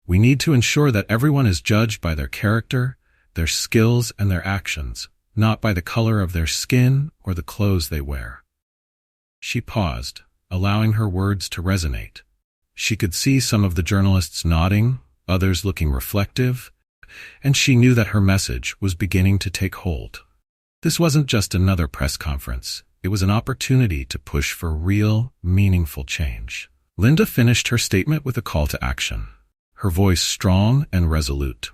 We need to ensure that everyone is judged by their character, their skills, and their actions, not by the color of their skin or the clothes they wear. She paused, allowing her words to resonate. She could see some of the journalists nodding, others looking reflective, and she knew that her message was beginning to take hold. This wasn't just another press conference. It was an opportunity to push for real, meaningful change. Linda finished her statement with a call to action, her voice strong and resolute.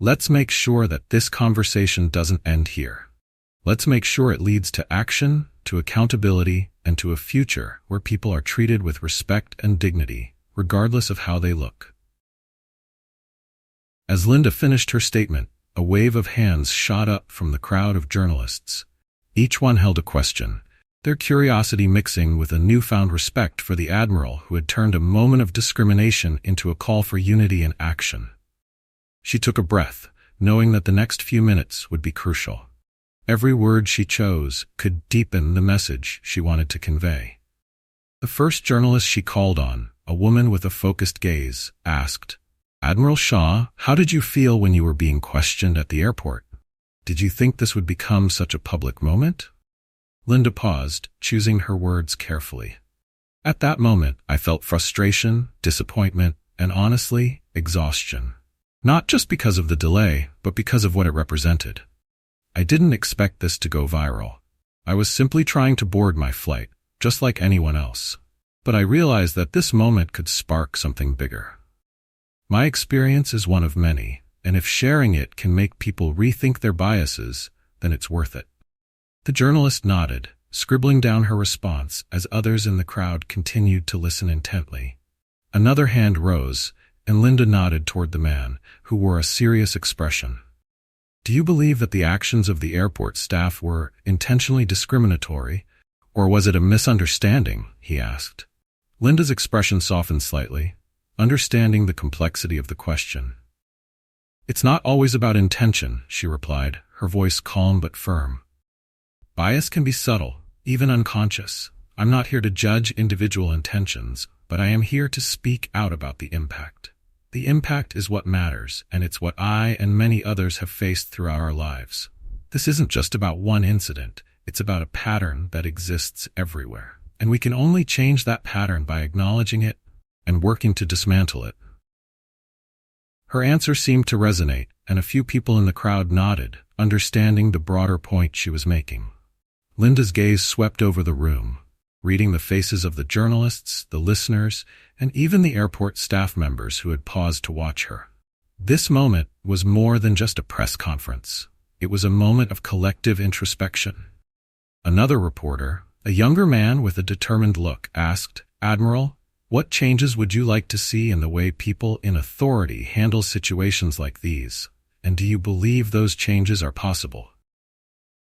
Let's make sure that this conversation doesn't end here. Let's make sure it leads to action, to accountability, and to a future where people are treated with respect and dignity, regardless of how they look. As Linda finished her statement, a wave of hands shot up from the crowd of journalists. Each one held a question, their curiosity mixing with a newfound respect for the Admiral who had turned a moment of discrimination into a call for unity and action. She took a breath, knowing that the next few minutes would be crucial. Every word she chose could deepen the message she wanted to convey. The first journalist she called on, a woman with a focused gaze, asked, "Admiral Shaw, how did you feel when you were being questioned at the airport? Did you think this would become such a public moment?" Linda paused, choosing her words carefully. "At that moment, I felt frustration, disappointment, and honestly, exhaustion. Not just because of the delay, but because of what it represented. I didn't expect this to go viral. I was simply trying to board my flight, just like anyone else. But I realized that this moment could spark something bigger. My experience is one of many, and if sharing it can make people rethink their biases, then it's worth it." The journalist nodded, scribbling down her response as others in the crowd continued to listen intently. Another hand rose, and Linda nodded toward the man, who wore a serious expression. "Do you believe that the actions of the airport staff were intentionally discriminatory, or was it a misunderstanding?" he asked. Linda's expression softened slightly, understanding the complexity of the question. "It's not always about intention," she replied, her voice calm but firm. "Bias can be subtle, even unconscious. I'm not here to judge individual intentions, but I am here to speak out about the impact. The impact is what matters, and it's what I and many others have faced throughout our lives. This isn't just about one incident, it's about a pattern that exists everywhere, and we can only change that pattern by acknowledging it and working to dismantle it." Her answer seemed to resonate, and a few people in the crowd nodded, understanding the broader point she was making. Linda's gaze swept over the room, reading the faces of the journalists, the listeners, and even the airport staff members who had paused to watch her. This moment was more than just a press conference. It was a moment of collective introspection. Another reporter, a younger man with a determined look, asked, "Admiral, what changes would you like to see in the way people in authority handle situations like these? And do you believe those changes are possible?"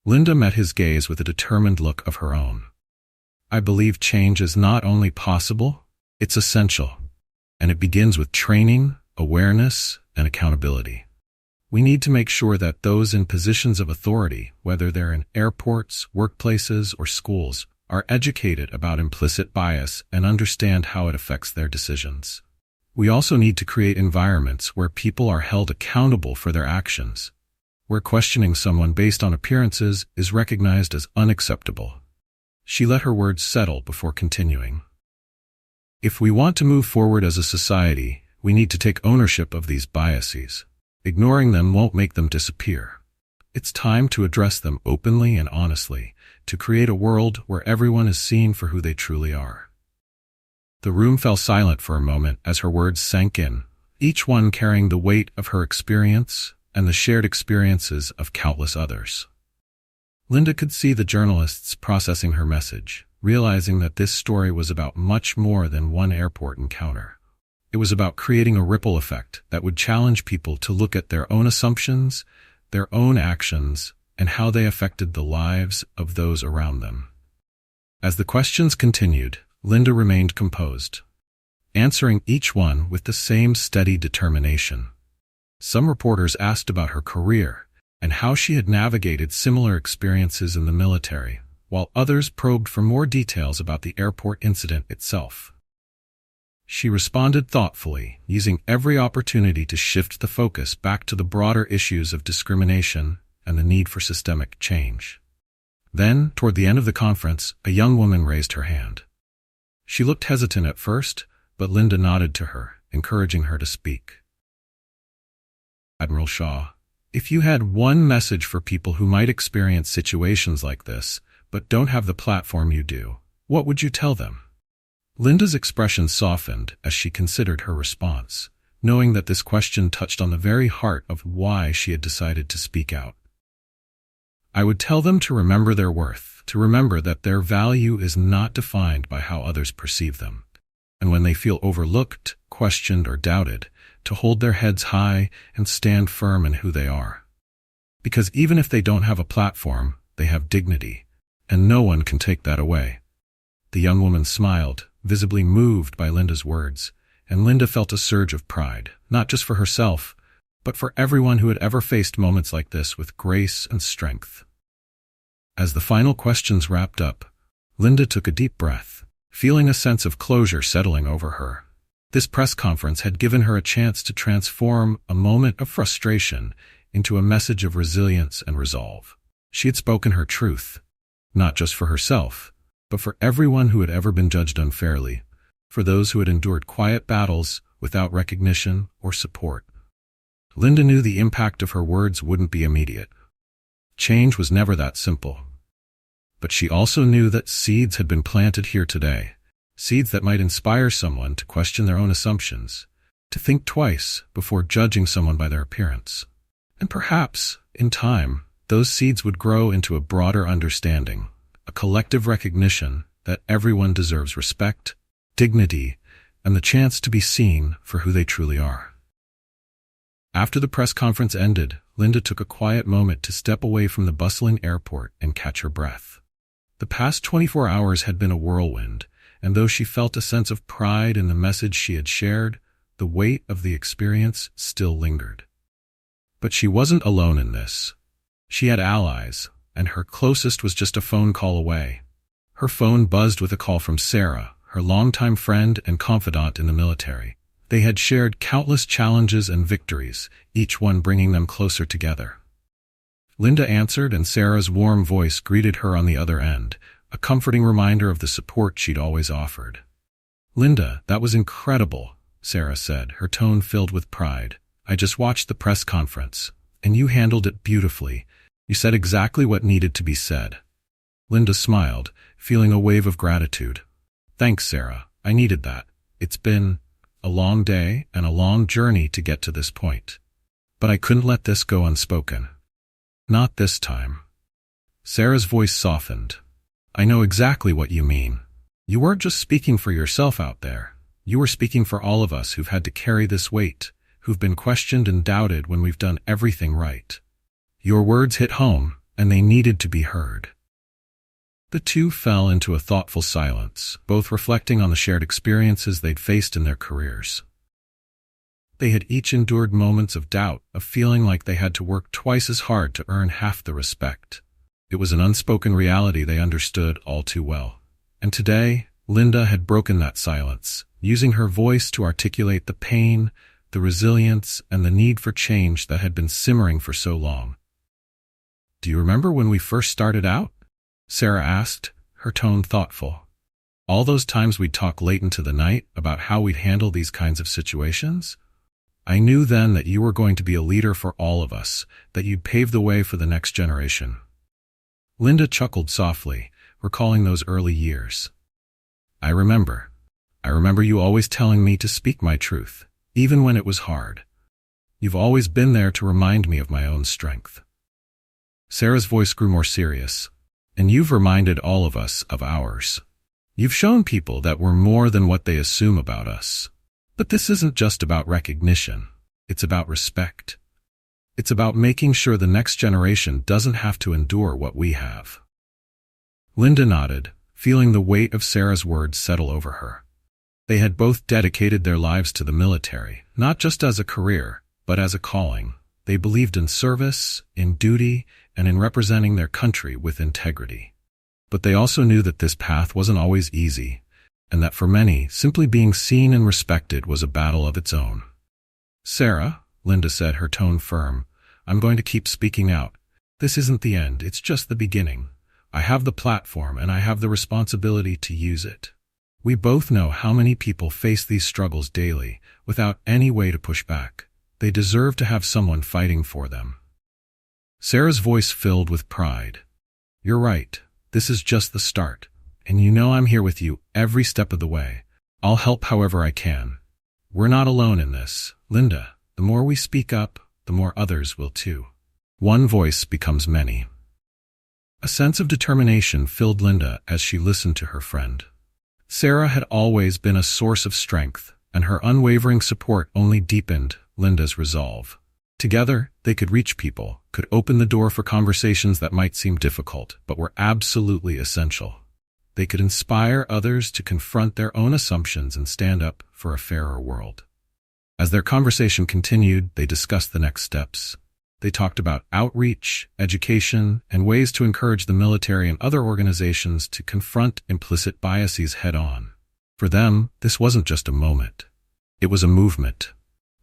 Linda met his gaze with a determined look of her own. "I believe change is not only possible, it's essential. And it begins with training, awareness, and accountability. We need to make sure that those in positions of authority, whether they're in airports, workplaces, or schools, are educated about implicit bias and understand how it affects their decisions. We also need to create environments where people are held accountable for their actions, where questioning someone based on appearances is recognized as unacceptable." She let her words settle before continuing. "If we want to move forward as a society, we need to take ownership of these biases. Ignoring them won't make them disappear. It's time to address them openly and honestly, to create a world where everyone is seen for who they truly are. The room fell silent for a moment as her words sank in, each one carrying the weight of her experience and the shared experiences of countless others. Linda could see the journalists processing her message, realizing that this story was about much more than one airport encounter. It was about creating a ripple effect that would challenge people to look at their own assumptions, their own actions, and how they affected the lives of those around them. As the questions continued, Linda remained composed, answering each one with the same steady determination. Some reporters asked about her career and how she had navigated similar experiences in the military, while others probed for more details about the airport incident itself. She responded thoughtfully, using every opportunity to shift the focus back to the broader issues of discrimination and the need for systemic change. Then, toward the end of the conference, a young woman raised her hand. She looked hesitant at first, but Linda nodded to her, encouraging her to speak. Admiral Shaw, if you had one message for people who might experience situations like this, but don't have the platform you do, what would you tell them? Linda's expression softened as she considered her response, knowing that this question touched on the very heart of why she had decided to speak out. I would tell them to remember their worth, to remember that their value is not defined by how others perceive them, and when they feel overlooked, questioned, or doubted, to hold their heads high and stand firm in who they are. Because even if they don't have a platform, they have dignity, and no one can take that away. The young woman smiled, visibly moved by Linda's words, and Linda felt a surge of pride, not just for herself, but for everyone who had ever faced moments like this with grace and strength. As the final questions wrapped up, Linda took a deep breath, feeling a sense of closure settling over her. This press conference had given her a chance to transform a moment of frustration into a message of resilience and resolve. She had spoken her truth, not just for herself, but for everyone who had ever been judged unfairly, for those who had endured quiet battles without recognition or support. Linda knew the impact of her words wouldn't be immediate. Change was never that simple. But she also knew that seeds had been planted here today, seeds that might inspire someone to question their own assumptions, to think twice before judging someone by their appearance. And perhaps, in time, those seeds would grow into a broader understanding, a collective recognition that everyone deserves respect, dignity, and the chance to be seen for who they truly are. After the press conference ended, Linda took a quiet moment to step away from the bustling airport and catch her breath. The past 24 hours had been a whirlwind, and though she felt a sense of pride in the message she had shared, the weight of the experience still lingered. But she wasn't alone in this. She had allies, and her closest was just a phone call away. Her phone buzzed with a call from Sarah, her longtime friend and confidant in the military. They had shared countless challenges and victories, each one bringing them closer together. Linda answered, and Sarah's warm voice greeted her on the other end, a comforting reminder of the support she'd always offered. "Linda, that was incredible," Sarah said, her tone filled with pride. "I just watched the press conference, and you handled it beautifully. You said exactly what needed to be said." Linda smiled, feeling a wave of gratitude. "Thanks, Sarah. I needed that. It's been a long day and a long journey to get to this point. But I couldn't let this go unspoken. Not this time." Sarah's voice softened. "I know exactly what you mean. You weren't just speaking for yourself out there. You were speaking for all of us who've had to carry this weight, who've been questioned and doubted when we've done everything right. Your words hit home, and they needed to be heard." The two fell into a thoughtful silence, both reflecting on the shared experiences they'd faced in their careers. They had each endured moments of doubt, of feeling like they had to work twice as hard to earn half the respect. It was an unspoken reality they understood all too well. And today, Linda had broken that silence, using her voice to articulate the pain, the resilience, and the need for change that had been simmering for so long. "Do you remember when we first started out?" Sarah asked, her tone thoughtful. "All those times we'd talk late into the night about how we'd handle these kinds of situations? I knew then that you were going to be a leader for all of us, that you'd pave the way for the next generation." Linda chuckled softly, recalling those early years. I remember you always telling me to speak my truth, even when it was hard. You've always been there to remind me of my own strength." Sarah's voice grew more serious. "And you've reminded all of us of ours. You've shown people that we're more than what they assume about us. But this isn't just about recognition. It's about respect. It's about making sure the next generation doesn't have to endure what we have." Linda nodded, feeling the weight of Sarah's words settle over her. They had both dedicated their lives to the military, not just as a career, but as a calling. They believed in service, in duty, and in representing their country with integrity. But they also knew that this path wasn't always easy, and that for many, simply being seen and respected was a battle of its own. "Sarah," Linda said, her tone firm, "I'm going to keep speaking out. This isn't the end, it's just the beginning. I have the platform and I have the responsibility to use it. We both know how many people face these struggles daily, without any way to push back. They deserve to have someone fighting for them." Sarah's voice filled with pride. "You're right. This is just the start. And you know I'm here with you every step of the way. I'll help however I can. We're not alone in this, Linda. The more we speak up, the more others will too. One voice becomes many." A sense of determination filled Linda as she listened to her friend. Sarah had always been a source of strength, and her unwavering support only deepened Linda's resolve. Together, they could reach people, could open the door for conversations that might seem difficult, but were absolutely essential. They could inspire others to confront their own assumptions and stand up for a fairer world. As their conversation continued, they discussed the next steps. They talked about outreach, education, and ways to encourage the military and other organizations to confront implicit biases head-on. For them, this wasn't just a moment. It was a movement,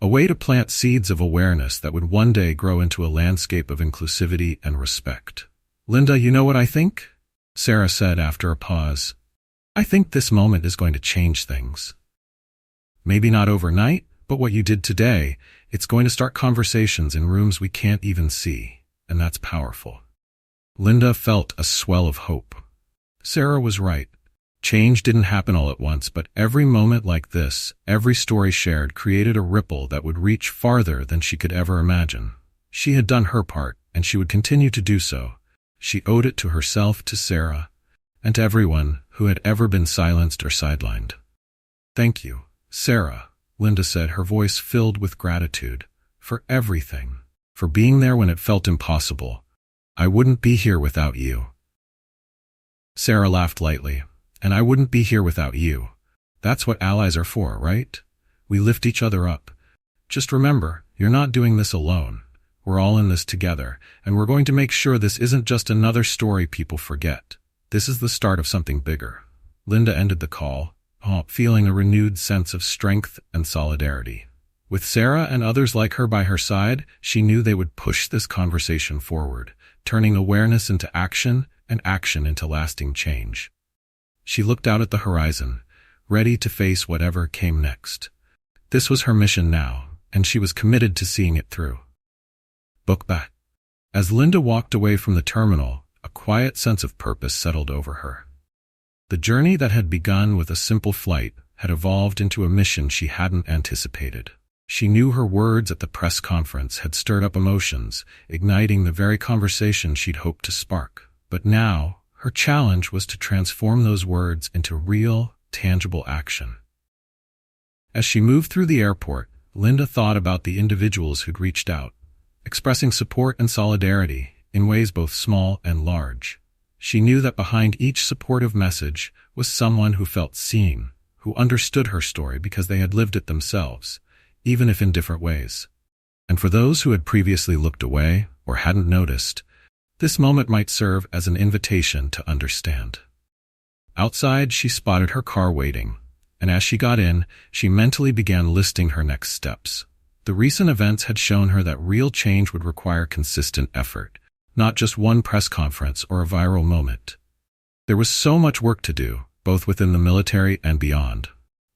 a way to plant seeds of awareness that would one day grow into a landscape of inclusivity and respect. "Linda, you know what I think?" Sarah said after a pause. "I think this moment is going to change things. Maybe not overnight, but what you did today, it's going to start conversations in rooms we can't even see, and that's powerful." Linda felt a swell of hope. Sarah was right. Change didn't happen all at once, but every moment like this, every story shared, created a ripple that would reach farther than she could ever imagine. She had done her part, and she would continue to do so. She owed it to herself, to Sarah, and to everyone who had ever been silenced or sidelined. "Thank you, Sarah," Linda said, her voice filled with gratitude, "for everything, for being there when it felt impossible. I wouldn't be here without you." Sarah laughed lightly. "And I wouldn't be here without you. That's what allies are for, right? We lift each other up. Just remember, you're not doing this alone. We're all in this together, and we're going to make sure this isn't just another story people forget. This is the start of something bigger." Linda ended the call, feeling a renewed sense of strength and solidarity. With Sarah and others like her by her side, she knew they would push this conversation forward, turning awareness into action and action into lasting change. She looked out at the horizon, ready to face whatever came next. This was her mission now, and she was committed to seeing it through. Book back. As Linda walked away from the terminal, a quiet sense of purpose settled over her. The journey that had begun with a simple flight had evolved into a mission she hadn't anticipated. She knew her words at the press conference had stirred up emotions, igniting the very conversation she'd hoped to spark. But now, her challenge was to transform those words into real, tangible action. As she moved through the airport, Linda thought about the individuals who'd reached out, expressing support and solidarity in ways both small and large. She knew that behind each supportive message was someone who felt seen, who understood her story because they had lived it themselves, even if in different ways. And for those who had previously looked away or hadn't noticed, this moment might serve as an invitation to understand. Outside, she spotted her car waiting, and as she got in, she mentally began listing her next steps. The recent events had shown her that real change would require consistent effort, not just one press conference or a viral moment. There was so much work to do, both within the military and beyond.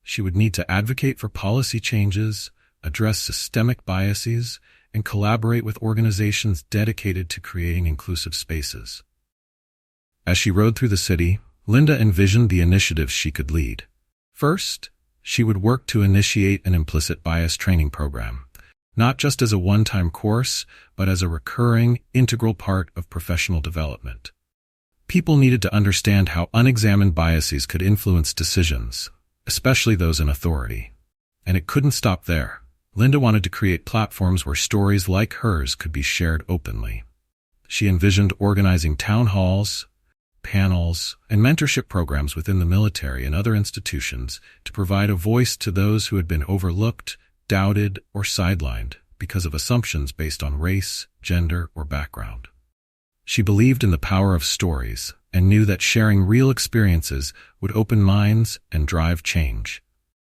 She would need to advocate for policy changes, address systemic biases, and collaborate with organizations dedicated to creating inclusive spaces. As she rode through the city, Linda envisioned the initiatives she could lead. First, she would work to initiate an implicit bias training program, not just as a one-time course, but as a recurring, integral part of professional development. People needed to understand how unexamined biases could influence decisions, especially those in authority. And it couldn't stop there. Linda wanted to create platforms where stories like hers could be shared openly. She envisioned organizing town halls, panels, and mentorship programs within the military and other institutions to provide a voice to those who had been overlooked, doubted, or sidelined because of assumptions based on race, gender, or background. She believed in the power of stories and knew that sharing real experiences would open minds and drive change.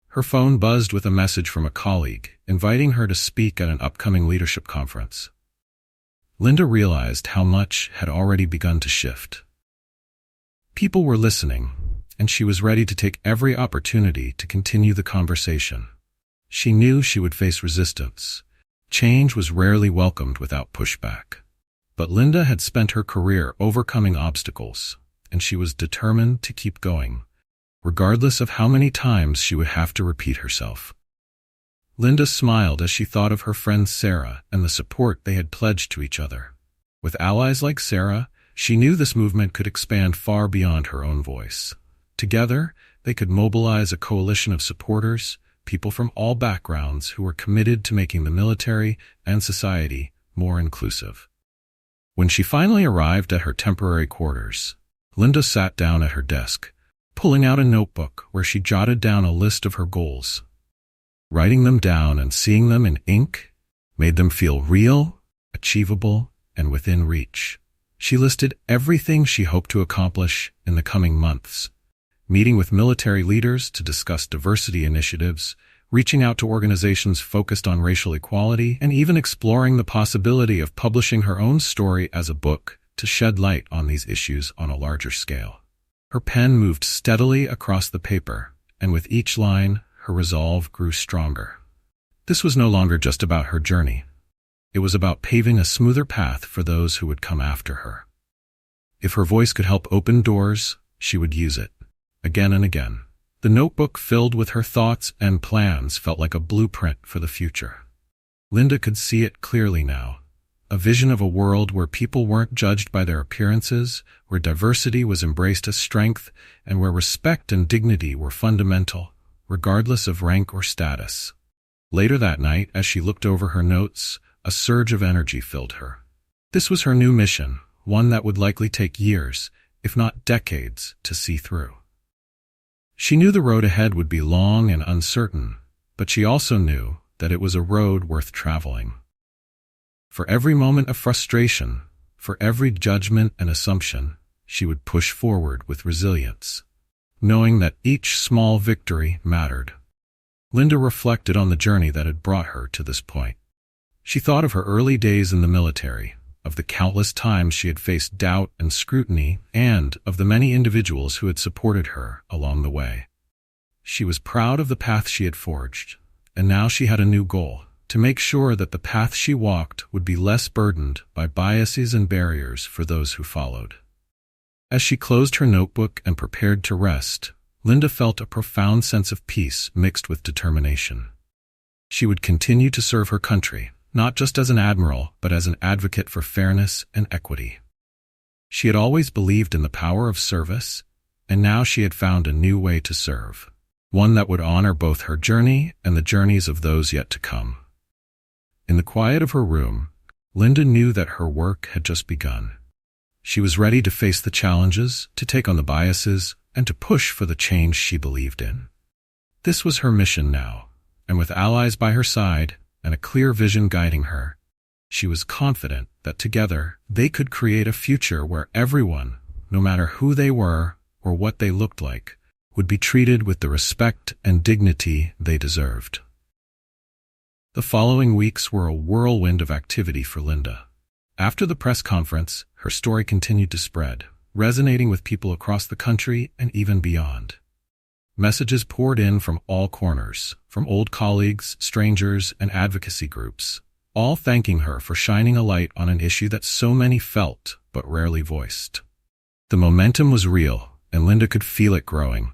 Her phone buzzed with a message from a colleague, inviting her to speak at an upcoming leadership conference. Linda realized how much had already begun to shift. People were listening, and she was ready to take every opportunity to continue the conversation. She knew she would face resistance. Change was rarely welcomed without pushback. But Linda had spent her career overcoming obstacles, and she was determined to keep going, regardless of how many times she would have to repeat herself. Linda smiled as she thought of her friend Sarah and the support they had pledged to each other. With allies like Sarah, she knew this movement could expand far beyond her own voice. Together, they could mobilize a coalition of supporters, people from all backgrounds who were committed to making the military and society more inclusive. When she finally arrived at her temporary quarters, Linda sat down at her desk, pulling out a notebook where she jotted down a list of her goals. Writing them down and seeing them in ink made them feel real, achievable, and within reach. She listed everything she hoped to accomplish in the coming months, meeting with military leaders to discuss diversity initiatives, reaching out to organizations focused on racial equality, and even exploring the possibility of publishing her own story as a book to shed light on these issues on a larger scale. Her pen moved steadily across the paper, and with each line, her resolve grew stronger. This was no longer just about her journey. It was about paving a smoother path for those who would come after her. If her voice could help open doors, she would use it, again and again. The notebook filled with her thoughts and plans felt like a blueprint for the future. Linda could see it clearly now, a vision of a world where people weren't judged by their appearances, where diversity was embraced as strength, and where respect and dignity were fundamental, regardless of rank or status. Later that night, as she looked over her notes, a surge of energy filled her. This was her new mission, one that would likely take years, if not decades, to see through. She knew the road ahead would be long and uncertain, but she also knew that it was a road worth traveling. For every moment of frustration, for every judgment and assumption, she would push forward with resilience, knowing that each small victory mattered. Linda reflected on the journey that had brought her to this point. She thought of her early days in the military, of the countless times she had faced doubt and scrutiny, and of the many individuals who had supported her along the way. She was proud of the path she had forged, and now she had a new goal, to make sure that the path she walked would be less burdened by biases and barriers for those who followed. As she closed her notebook and prepared to rest, Linda felt a profound sense of peace mixed with determination. She would continue to serve her country, not just as an admiral, but as an advocate for fairness and equity. She had always believed in the power of service, and now she had found a new way to serve, one that would honor both her journey and the journeys of those yet to come. In the quiet of her room, Linda knew that her work had just begun. She was ready to face the challenges, to take on the biases, and to push for the change she believed in. This was her mission now, and with allies by her side, and a clear vision guiding her, she was confident that together they could create a future where everyone, no matter who they were or what they looked like, would be treated with the respect and dignity they deserved. The following weeks were a whirlwind of activity for Linda. After the press conference, her story continued to spread, resonating with people across the country and even beyond. Messages poured in from all corners, from old colleagues, strangers, and advocacy groups, all thanking her for shining a light on an issue that so many felt but rarely voiced. The momentum was real, and Linda could feel it growing.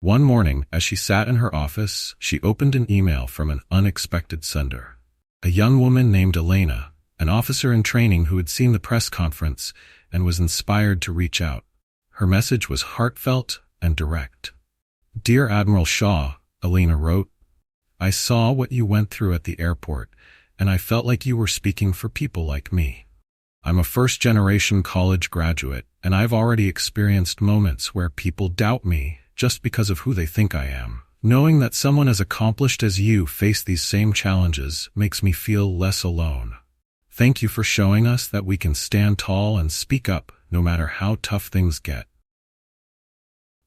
One morning, as she sat in her office, she opened an email from an unexpected sender. A young woman named Elena, an officer in training who had seen the press conference and was inspired to reach out. Her message was heartfelt and direct. "Dear Admiral Shaw," Elena wrote, "I saw what you went through at the airport, and I felt like you were speaking for people like me. I'm a first-generation college graduate, and I've already experienced moments where people doubt me just because of who they think I am. Knowing that someone as accomplished as you faced these same challenges makes me feel less alone. Thank you for showing us that we can stand tall and speak up no matter how tough things get."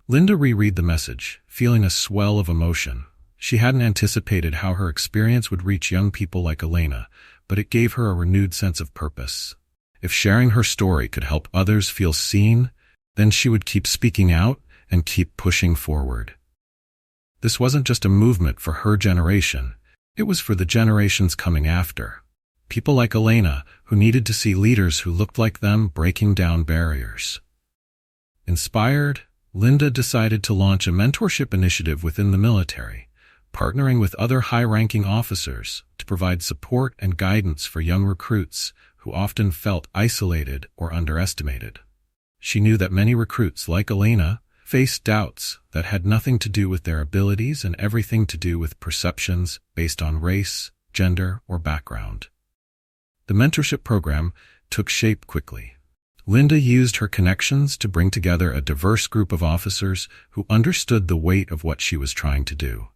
Linda reread the message, feeling a swell of emotion. She hadn't anticipated how her experience would reach young people like Elena, but it gave her a renewed sense of purpose. If sharing her story could help others feel seen, then she would keep speaking out and keep pushing forward. This wasn't just a movement for her generation, it was for the generations coming after. People like Elena who needed to see leaders who looked like them breaking down barriers. Inspired, Linda decided to launch a mentorship initiative within the military, partnering with other high-ranking officers to provide support and guidance for young recruits who often felt isolated or underestimated. She knew that many recruits like Elena faced doubts that had nothing to do with their abilities and everything to do with perceptions based on race, gender, or background. The mentorship program took shape quickly. Linda used her connections to bring together a diverse group of officers who understood the weight of what she was trying to do.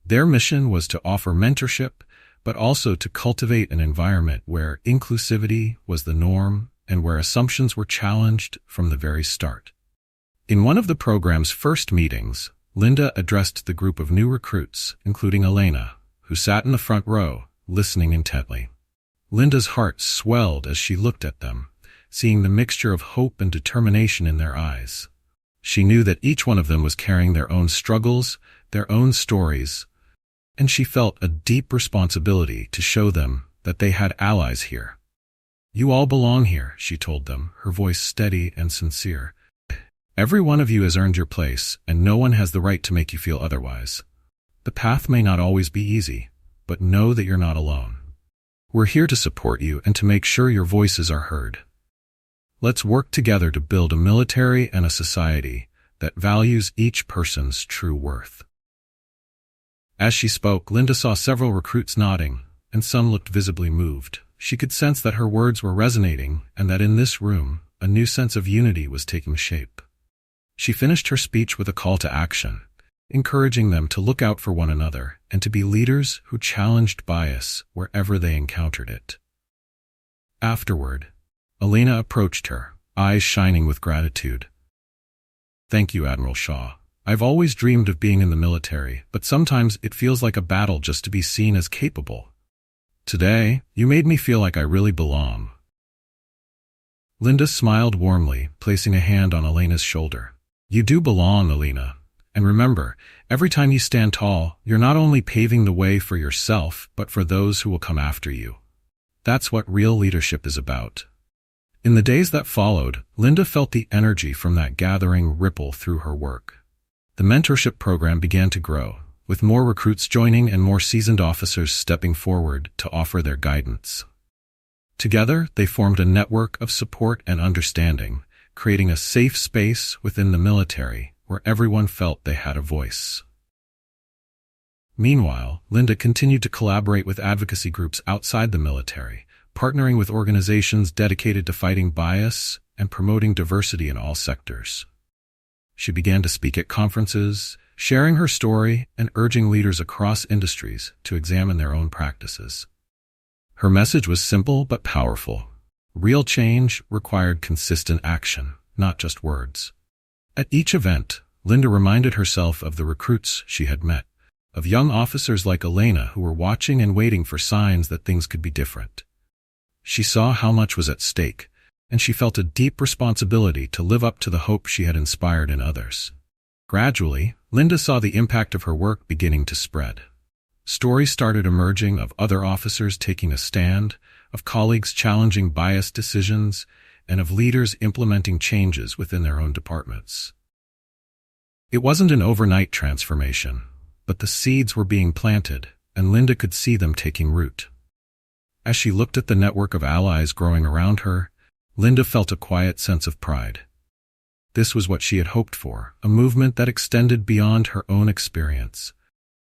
Their mission was to offer mentorship, but also to cultivate an environment where inclusivity was the norm and where assumptions were challenged from the very start. In one of the program's first meetings, Linda addressed the group of new recruits, including Elena, who sat in the front row, listening intently. Linda's heart swelled as she looked at them, seeing the mixture of hope and determination in their eyes. She knew that each one of them was carrying their own struggles, their own stories, and she felt a deep responsibility to show them that they had allies here. "You all belong here," she told them, her voice steady and sincere. "Every one of you has earned your place, and no one has the right to make you feel otherwise. The path may not always be easy, but know that you're not alone. We're here to support you and to make sure your voices are heard. Let's work together to build a military and a society that values each person's true worth." As she spoke, Linda saw several recruits nodding, and some looked visibly moved. She could sense that her words were resonating and that in this room, a new sense of unity was taking shape. She finished her speech with a call to action, encouraging them to look out for one another and to be leaders who challenged bias wherever they encountered it. Afterward, Elena approached her, eyes shining with gratitude. "Thank you, Admiral Shaw. I've always dreamed of being in the military, but sometimes it feels like a battle just to be seen as capable. Today, you made me feel like I really belong." Linda smiled warmly, placing a hand on Elena's shoulder. "You do belong, Elena. And remember, every time you stand tall, you're not only paving the way for yourself, but for those who will come after you. That's what real leadership is about." In the days that followed, Linda felt the energy from that gathering ripple through her work. The mentorship program began to grow, with more recruits joining and more seasoned officers stepping forward to offer their guidance. Together, they formed a network of support and understanding, creating a safe space within the military where everyone felt they had a voice. Meanwhile, Linda continued to collaborate with advocacy groups outside the military, partnering with organizations dedicated to fighting bias and promoting diversity in all sectors. She began to speak at conferences, sharing her story and urging leaders across industries to examine their own practices. Her message was simple but powerful. Real change required consistent action, not just words. At each event, Linda reminded herself of the recruits she had met, of young officers like Elena who were watching and waiting for signs that things could be different. She saw how much was at stake, and she felt a deep responsibility to live up to the hope she had inspired in others. Gradually, Linda saw the impact of her work beginning to spread. Stories started emerging of other officers taking a stand, of colleagues challenging biased decisions, and of leaders implementing changes within their own departments. It wasn't an overnight transformation, but the seeds were being planted, and Linda could see them taking root. As she looked at the network of allies growing around her, Linda felt a quiet sense of pride. This was what she had hoped for, a movement that extended beyond her own experience,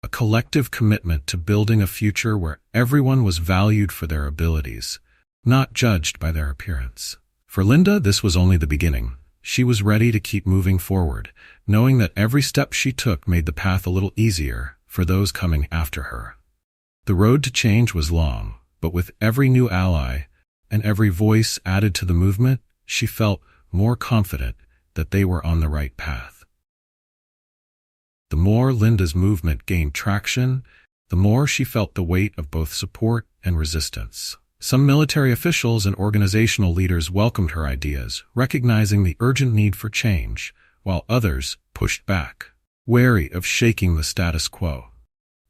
a collective commitment to building a future where everyone was valued for their abilities, not judged by their appearance. For Linda, this was only the beginning. She was ready to keep moving forward, knowing that every step she took made the path a little easier for those coming after her. The road to change was long, but with every new ally and every voice added to the movement, she felt more confident that they were on the right path. The more Linda's movement gained traction, the more she felt the weight of both support and resistance. Some military officials and organizational leaders welcomed her ideas, recognizing the urgent need for change, while others pushed back, wary of shaking the status quo.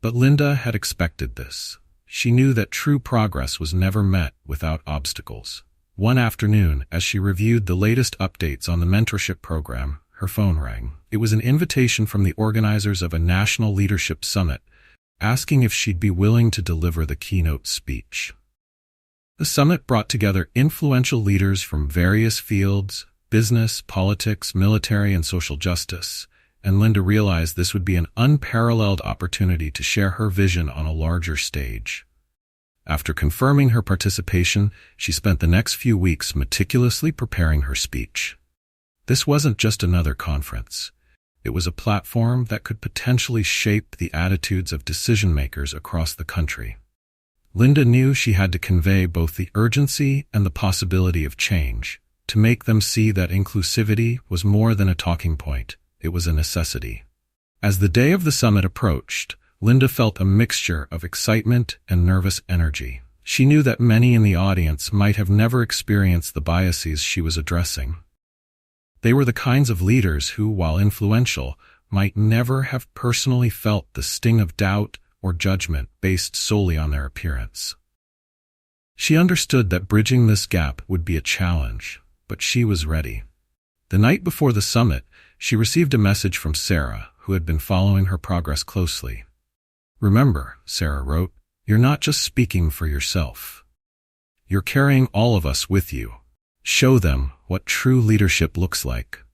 But Linda had expected this. She knew that true progress was never met without obstacles. One afternoon, as she reviewed the latest updates on the mentorship program, her phone rang. It was an invitation from the organizers of a national leadership summit, asking if she'd be willing to deliver the keynote speech. The summit brought together influential leaders from various fields: business, politics, military, and social justice, and Linda realized this would be an unparalleled opportunity to share her vision on a larger stage. After confirming her participation, she spent the next few weeks meticulously preparing her speech. This wasn't just another conference. It was a platform that could potentially shape the attitudes of decision-makers across the country. Linda knew she had to convey both the urgency and the possibility of change, to make them see that inclusivity was more than a talking point, it was a necessity. As the day of the summit approached, Linda felt a mixture of excitement and nervous energy. She knew that many in the audience might have never experienced the biases she was addressing. They were the kinds of leaders who, while influential, might never have personally felt the sting of doubt or judgment based solely on their appearance. She understood that bridging this gap would be a challenge, but she was ready. The night before the summit, she received a message from Sarah, who had been following her progress closely. "Remember," Sarah wrote, "you're not just speaking for yourself. You're carrying all of us with you. Show them what true leadership looks like."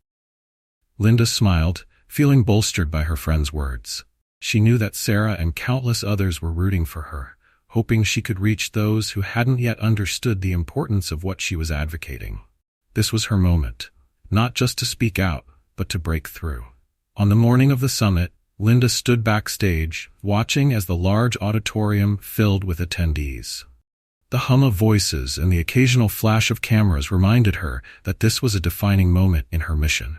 Linda smiled, feeling bolstered by her friend's words. She knew that Sarah and countless others were rooting for her, hoping she could reach those who hadn't yet understood the importance of what she was advocating. This was her moment, not just to speak out, but to break through. On the morning of the summit, Linda stood backstage, watching as the large auditorium filled with attendees. The hum of voices and the occasional flash of cameras reminded her that this was a defining moment in her mission.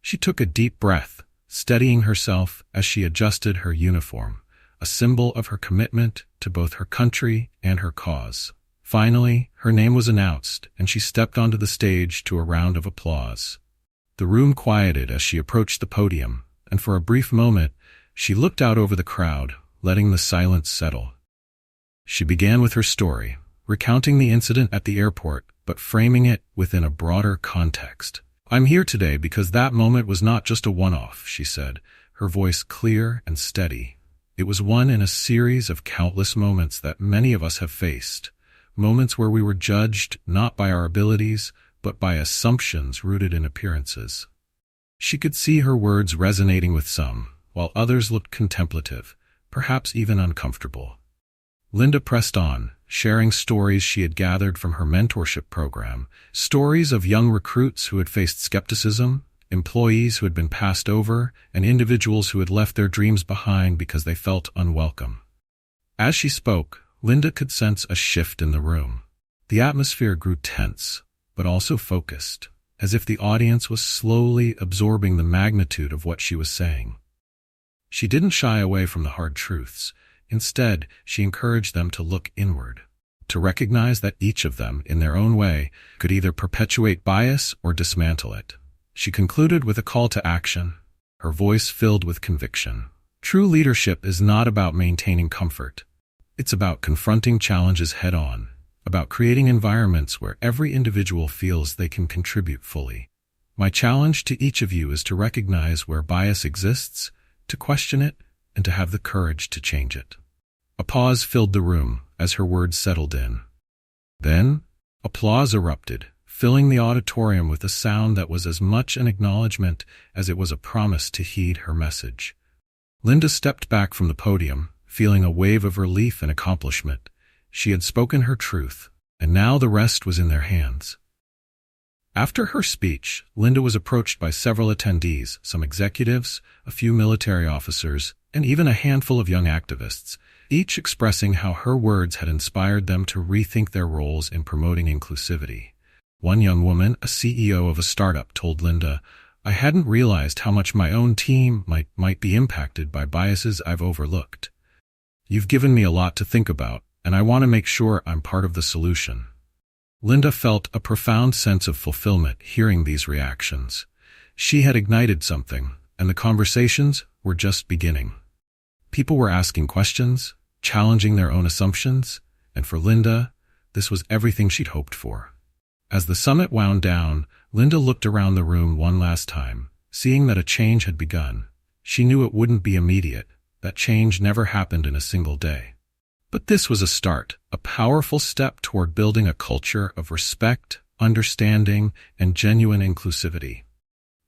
She took a deep breath, steadying herself as she adjusted her uniform, a symbol of her commitment to both her country and her cause. Finally, her name was announced, and she stepped onto the stage to a round of applause. The room quieted as she approached the podium, and for a brief moment, she looked out over the crowd, letting the silence settle. She began with her story, recounting the incident at the airport, but framing it within a broader context. "I'm here today because that moment was not just a one-off," she said, her voice clear and steady. "It was one in a series of countless moments that many of us have faced, moments where we were judged not by our abilities, but by assumptions rooted in appearances." She could see her words resonating with some, while others looked contemplative, perhaps even uncomfortable. Linda pressed on, sharing stories she had gathered from her mentorship program, stories of young recruits who had faced skepticism, employees who had been passed over, and individuals who had left their dreams behind because they felt unwelcome. As she spoke, Linda could sense a shift in the room. The atmosphere grew tense, but also focused, as if the audience was slowly absorbing the magnitude of what she was saying. She didn't shy away from the hard truths. Instead, she encouraged them to look inward, to recognize that each of them, in their own way, could either perpetuate bias or dismantle it. She concluded with a call to action, her voice filled with conviction. True leadership is not about maintaining comfort. It's about confronting challenges head-on, about creating environments where every individual feels they can contribute fully. My challenge to each of you is to recognize where bias exists, to question it, and to have the courage to change it. A pause filled the room as her words settled in. Then, applause erupted, filling the auditorium with a sound that was as much an acknowledgement as it was a promise to heed her message. Linda stepped back from the podium, feeling a wave of relief and accomplishment. She had spoken her truth, and now the rest was in their hands. After her speech, Linda was approached by several attendees, some executives, a few military officers, and even a handful of young activists, each expressing how her words had inspired them to rethink their roles in promoting inclusivity. One young woman, a CEO of a startup, told Linda, "I hadn't realized how much my own team might be impacted by biases I've overlooked. You've given me a lot to think about, and I want to make sure I'm part of the solution." Linda felt a profound sense of fulfillment hearing these reactions. She had ignited something, and the conversations were just beginning. People were asking questions, challenging their own assumptions, and for Linda, this was everything she'd hoped for. As the summit wound down, Linda looked around the room one last time, seeing that a change had begun. She knew it wouldn't be immediate, that change never happened in a single day. But this was a start, a powerful step toward building a culture of respect, understanding, and genuine inclusivity.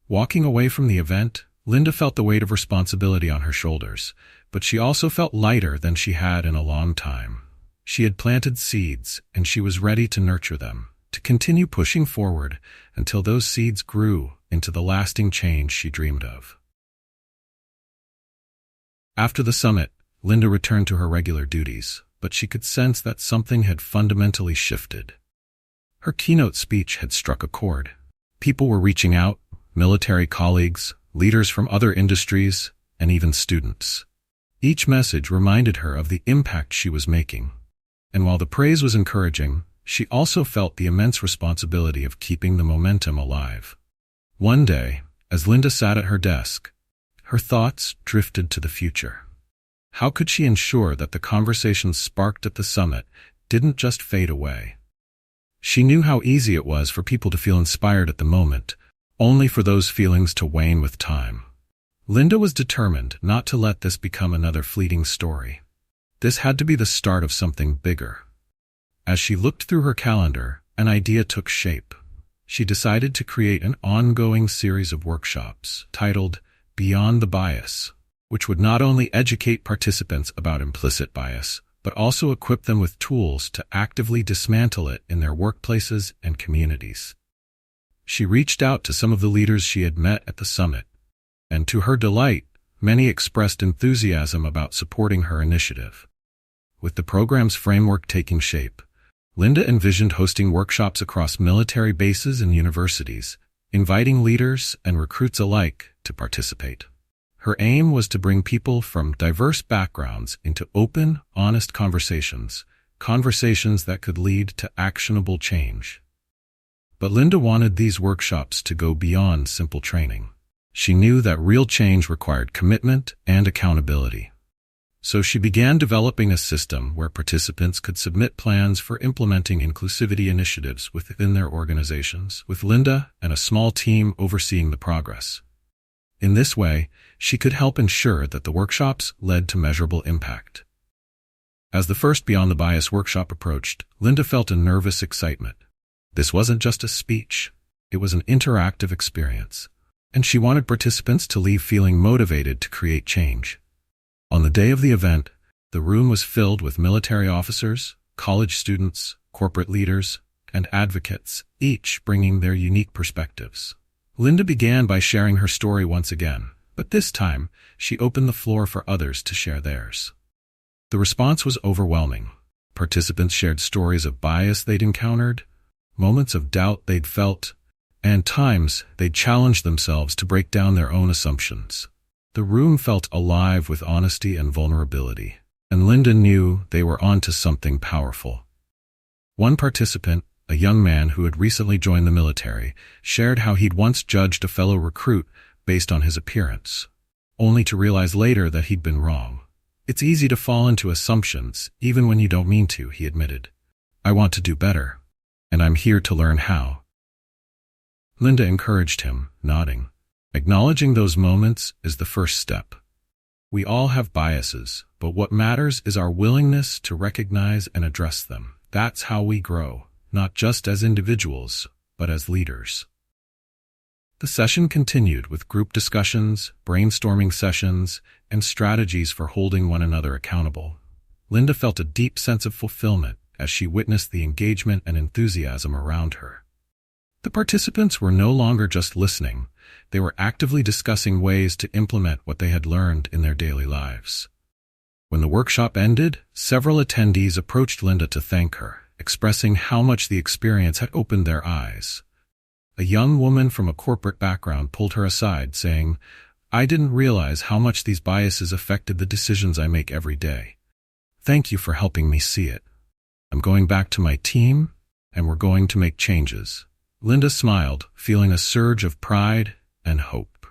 Walking away from the event, Linda felt the weight of responsibility on her shoulders, but she also felt lighter than she had in a long time. She had planted seeds, and she was ready to nurture them, to continue pushing forward until those seeds grew into the lasting change she dreamed of. After the summit, Linda returned to her regular duties, but she could sense that something had fundamentally shifted. Her keynote speech had struck a chord. People were reaching out, military colleagues, leaders from other industries, and even students. Each message reminded her of the impact she was making. And while the praise was encouraging, she also felt the immense responsibility of keeping the momentum alive. One day, as Linda sat at her desk, her thoughts drifted to the future. How could she ensure that the conversations sparked at the summit didn't just fade away? She knew how easy it was for people to feel inspired at the moment, only for those feelings to wane with time. Linda was determined not to let this become another fleeting story. This had to be the start of something bigger. As she looked through her calendar, an idea took shape. She decided to create an ongoing series of workshops titled Beyond the Bias, which would not only educate participants about implicit bias, but also equip them with tools to actively dismantle it in their workplaces and communities. She reached out to some of the leaders she had met at the summit, and to her delight, many expressed enthusiasm about supporting her initiative. With the program's framework taking shape, Linda envisioned hosting workshops across military bases and universities, inviting leaders and recruits alike to participate. Her aim was to bring people from diverse backgrounds into open, honest conversations that could lead to actionable change. But Linda wanted these workshops to go beyond simple training. She knew that real change required commitment and accountability. So she began developing a system where participants could submit plans for implementing inclusivity initiatives within their organizations, with Linda and a small team overseeing the progress. In this way, she could help ensure that the workshops led to measurable impact. As the first Beyond the Bias workshop approached, Linda felt a nervous excitement. This wasn't just a speech, it was an interactive experience, and she wanted participants to leave feeling motivated to create change. On the day of the event, the room was filled with military officers, college students, corporate leaders, and advocates, each bringing their unique perspectives. Linda began by sharing her story once again, but this time, she opened the floor for others to share theirs. The response was overwhelming. Participants shared stories of bias they'd encountered, moments of doubt they'd felt, and times they'd challenged themselves to break down their own assumptions. The room felt alive with honesty and vulnerability, and Linda knew they were onto something powerful. One participant, a young man who had recently joined the military, shared how he'd once judged a fellow recruit based on his appearance, only to realize later that he'd been wrong. It's easy to fall into assumptions, even when you don't mean to, he admitted. I want to do better, and I'm here to learn how. Linda encouraged him, nodding. Acknowledging those moments is the first step. We all have biases, but what matters is our willingness to recognize and address them. That's how we grow, not just as individuals, but as leaders. The session continued with group discussions, brainstorming sessions, and strategies for holding one another accountable. Linda felt a deep sense of fulfillment as she witnessed the engagement and enthusiasm around her. The participants were no longer just listening, they were actively discussing ways to implement what they had learned in their daily lives. When the workshop ended, several attendees approached Linda to thank her, expressing how much the experience had opened their eyes. A young woman from a corporate background pulled her aside, saying, I didn't realize how much these biases affected the decisions I make every day. Thank you for helping me see it. I'm going back to my team, and we're going to make changes. Linda smiled, feeling a surge of pride and hope.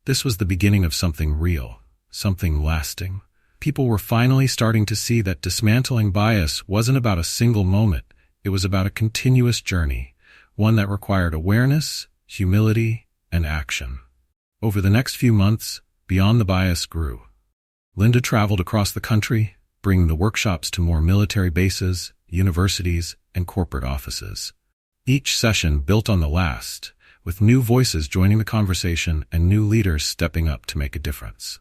This was the beginning of something real, something lasting. People were finally starting to see that dismantling bias wasn't about a single moment, it was about a continuous journey, one that required awareness, humility, and action. Over the next few months, Beyond the Bias grew. Linda traveled across the country, bringing the workshops to more military bases, universities, and corporate offices. Each session built on the last, with new voices joining the conversation and new leaders stepping up to make a difference.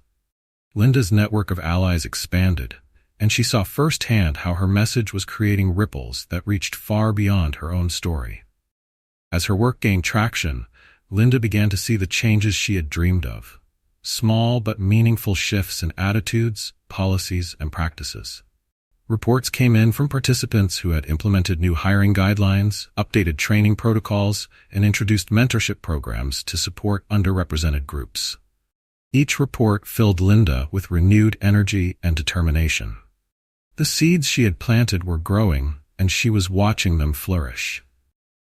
Linda's network of allies expanded, and she saw firsthand how her message was creating ripples that reached far beyond her own story. As her work gained traction, Linda began to see the changes she had dreamed of. Small but meaningful shifts in attitudes, policies, and practices. Reports came in from participants who had implemented new hiring guidelines, updated training protocols, and introduced mentorship programs to support underrepresented groups. Each report filled Linda with renewed energy and determination. The seeds she had planted were growing, and she was watching them flourish.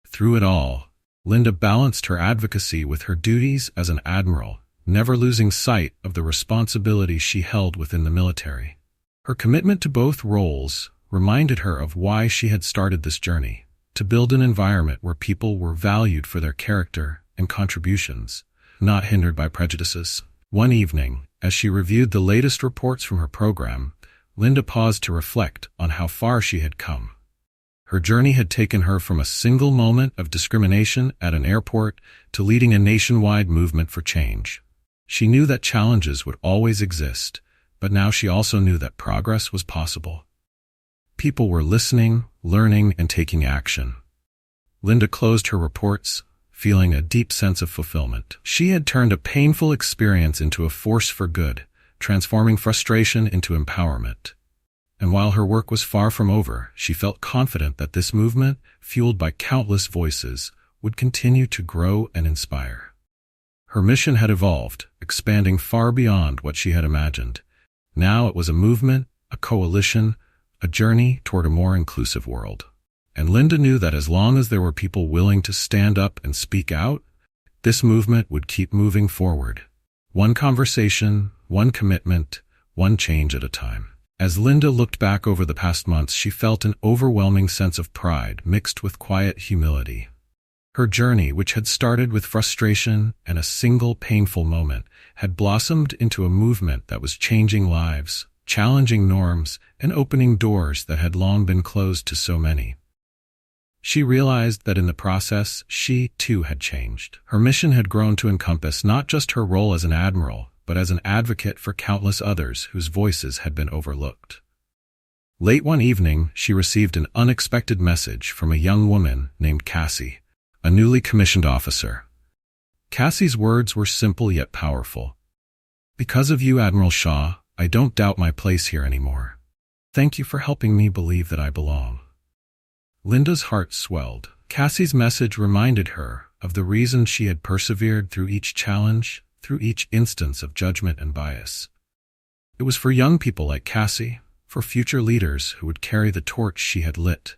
Through it all, Linda balanced her advocacy with her duties as an admiral, never losing sight of the responsibility she held within the military. Her commitment to both roles reminded her of why she had started this journey, to build an environment where people were valued for their character and contributions, not hindered by prejudices. One evening, as she reviewed the latest reports from her program, Linda paused to reflect on how far she had come. Her journey had taken her from a single moment of discrimination at an airport to leading a nationwide movement for change. She knew that challenges would always exist, but now she also knew that progress was possible. People were listening, learning, and taking action. Linda closed her reports, feeling a deep sense of fulfillment. She had turned a painful experience into a force for good, transforming frustration into empowerment. And while her work was far from over, she felt confident that this movement, fueled by countless voices, would continue to grow and inspire. Her mission had evolved, expanding far beyond what she had imagined. Now it was a movement, a coalition, a journey toward a more inclusive world. And Linda knew that as long as there were people willing to stand up and speak out, this movement would keep moving forward. One conversation, one commitment, one change at a time. As Linda looked back over the past months, she felt an overwhelming sense of pride mixed with quiet humility. Her journey, which had started with frustration and a single painful moment, had blossomed into a movement that was changing lives, challenging norms, and opening doors that had long been closed to so many. She realized that in the process, she, too, had changed. Her mission had grown to encompass not just her role as an admiral, but as an advocate for countless others whose voices had been overlooked. Late one evening, she received an unexpected message from a young woman named Cassie, a newly commissioned officer. Cassie's words were simple yet powerful. Because of you, Admiral Shaw, I don't doubt my place here anymore. Thank you for helping me believe that I belong. Linda's heart swelled. Cassie's message reminded her of the reason she had persevered through each challenge, through each instance of judgment and bias. It was for young people like Cassie, for future leaders who would carry the torch she had lit.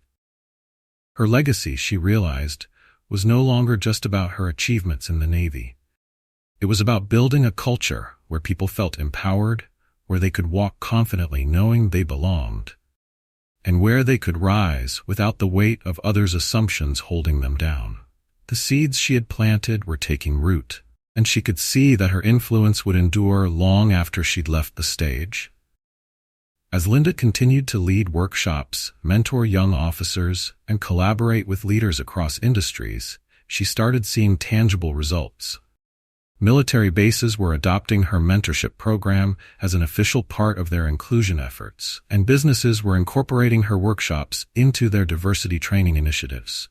Her legacy, she realized, was no longer just about her achievements in the Navy. It was about building a culture where people felt empowered, where they could walk confidently knowing they belonged, and where they could rise without the weight of others' assumptions holding them down. The seeds she had planted were taking root, and she could see that her influence would endure long after she'd left the stage. As Linda continued to lead workshops, mentor young officers, and collaborate with leaders across industries, she started seeing tangible results. Military bases were adopting her mentorship program as an official part of their inclusion efforts, and businesses were incorporating her workshops into their diversity training initiatives.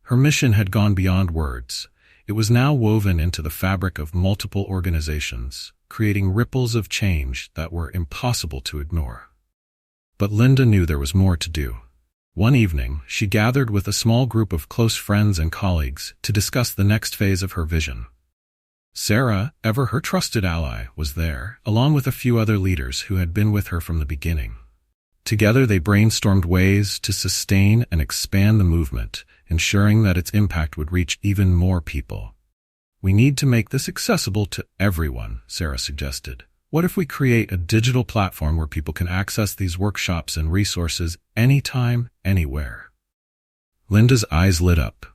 Her mission had gone beyond words. It was now woven into the fabric of multiple organizations, creating ripples of change that were impossible to ignore. But Linda knew there was more to do. One evening, she gathered with a small group of close friends and colleagues to discuss the next phase of her vision. Sarah, ever her trusted ally, was there, along with a few other leaders who had been with her from the beginning. Together they brainstormed ways to sustain and expand the movement, ensuring that its impact would reach even more people. "We need to make this accessible to everyone," Sarah suggested. "What if we create a digital platform where people can access these workshops and resources anytime, anywhere?" Linda's eyes lit up.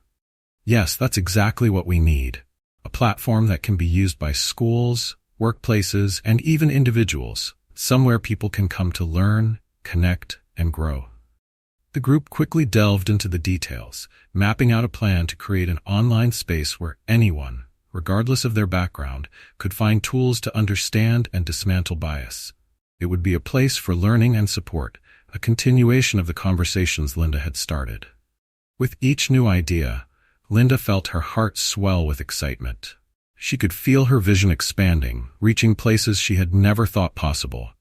"Yes, that's exactly what we need. A platform that can be used by schools, workplaces, and even individuals, somewhere people can come to learn, connect, and grow." The group quickly delved into the details, mapping out a plan to create an online space where anyone, regardless of their background, could find tools to understand and dismantle bias. It would be a place for learning and support, a continuation of the conversations Linda had started. With each new idea, Linda felt her heart swell with excitement. She could feel her vision expanding, reaching places she had never thought possible.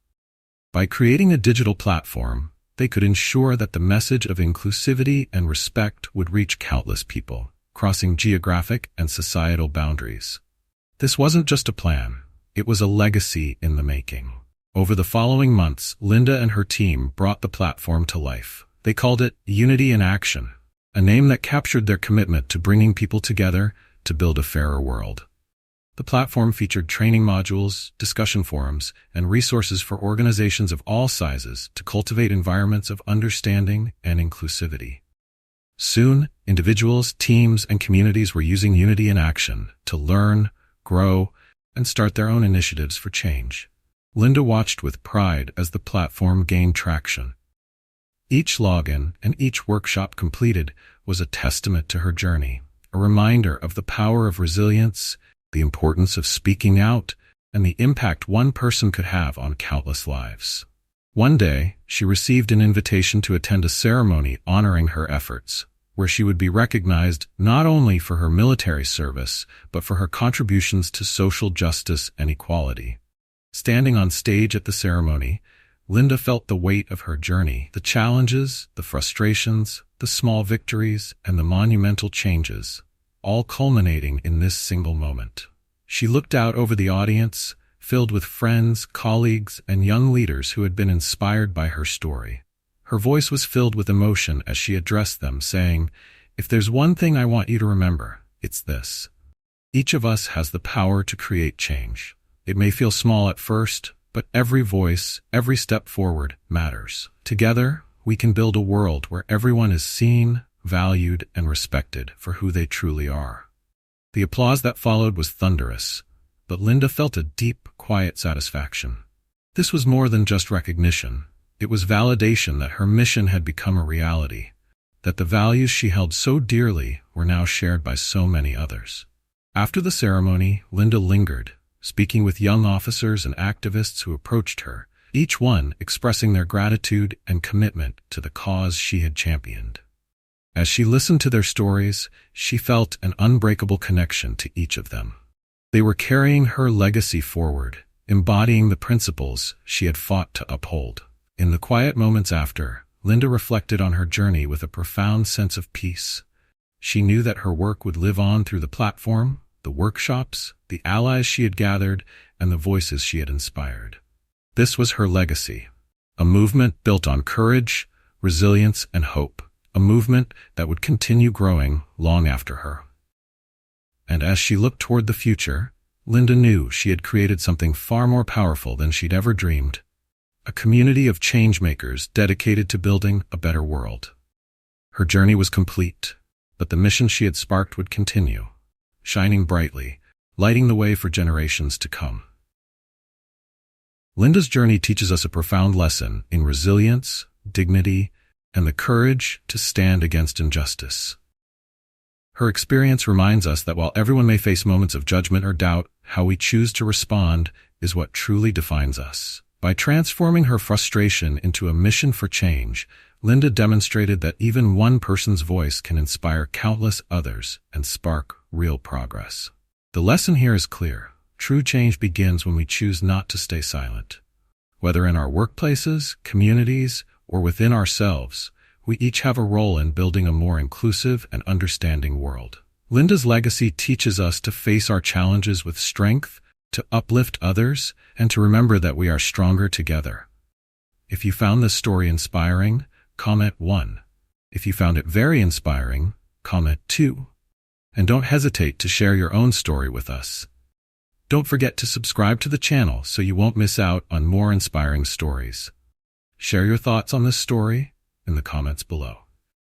By creating a digital platform, they could ensure that the message of inclusivity and respect would reach countless people, crossing geographic and societal boundaries. This wasn't just a plan, it was a legacy in the making. Over the following months, Linda and her team brought the platform to life. They called it Unity in Action, a name that captured their commitment to bringing people together to build a fairer world. The platform featured training modules, discussion forums, and resources for organizations of all sizes to cultivate environments of understanding and inclusivity. Soon, individuals, teams, and communities were using Unity in Action to learn, grow, and start their own initiatives for change. Linda watched with pride as the platform gained traction. Each login and each workshop completed was a testament to her journey, a reminder of the power of resilience, the importance of speaking out, and the impact one person could have on countless lives. One day, she received an invitation to attend a ceremony honoring her efforts, where she would be recognized not only for her military service, but for her contributions to social justice and equality. Standing on stage at the ceremony, Linda felt the weight of her journey, the challenges, the frustrations, the small victories, and the monumental changes, all culminating in this single moment. She looked out over the audience, filled with friends, colleagues, and young leaders who had been inspired by her story. Her voice was filled with emotion as she addressed them, saying, "If there's one thing I want you to remember, it's this. Each of us has the power to create change. It may feel small at first, but every voice, every step forward matters. Together, we can build a world where everyone is seen, valued, and respected for who they truly are." The applause that followed was thunderous, but Linda felt a deep, quiet satisfaction. This was more than just recognition. It was validation that her mission had become a reality, that the values she held so dearly were now shared by so many others. After the ceremony, Linda lingered, speaking with young officers and activists who approached her, each one expressing their gratitude and commitment to the cause she had championed. As she listened to their stories, she felt an unbreakable connection to each of them. They were carrying her legacy forward, embodying the principles she had fought to uphold. In the quiet moments after, Linda reflected on her journey with a profound sense of peace. She knew that her work would live on through the platform, the workshops, the allies she had gathered, and the voices she had inspired. This was her legacy, a movement built on courage, resilience, and hope, a movement that would continue growing long after her. And as she looked toward the future, Linda knew she had created something far more powerful than she'd ever dreamed. A community of changemakers dedicated to building a better world. Her journey was complete, but the mission she had sparked would continue, shining brightly, lighting the way for generations to come. Linda's journey teaches us a profound lesson in resilience, dignity, and the courage to stand against injustice. Her experience reminds us that while everyone may face moments of judgment or doubt, how we choose to respond is what truly defines us. By transforming her frustration into a mission for change, Linda demonstrated that even one person's voice can inspire countless others and spark real progress. The lesson here is clear. True change begins when we choose not to stay silent. Whether in our workplaces, communities, or within ourselves, we each have a role in building a more inclusive and understanding world. Linda's legacy teaches us to face our challenges with strength, to uplift others, and to remember that we are stronger together. If you found this story inspiring, comment 1. If you found it very inspiring, comment 2. And don't hesitate to share your own story with us. Don't forget to subscribe to the channel so you won't miss out on more inspiring stories. Share your thoughts on this story in the comments below.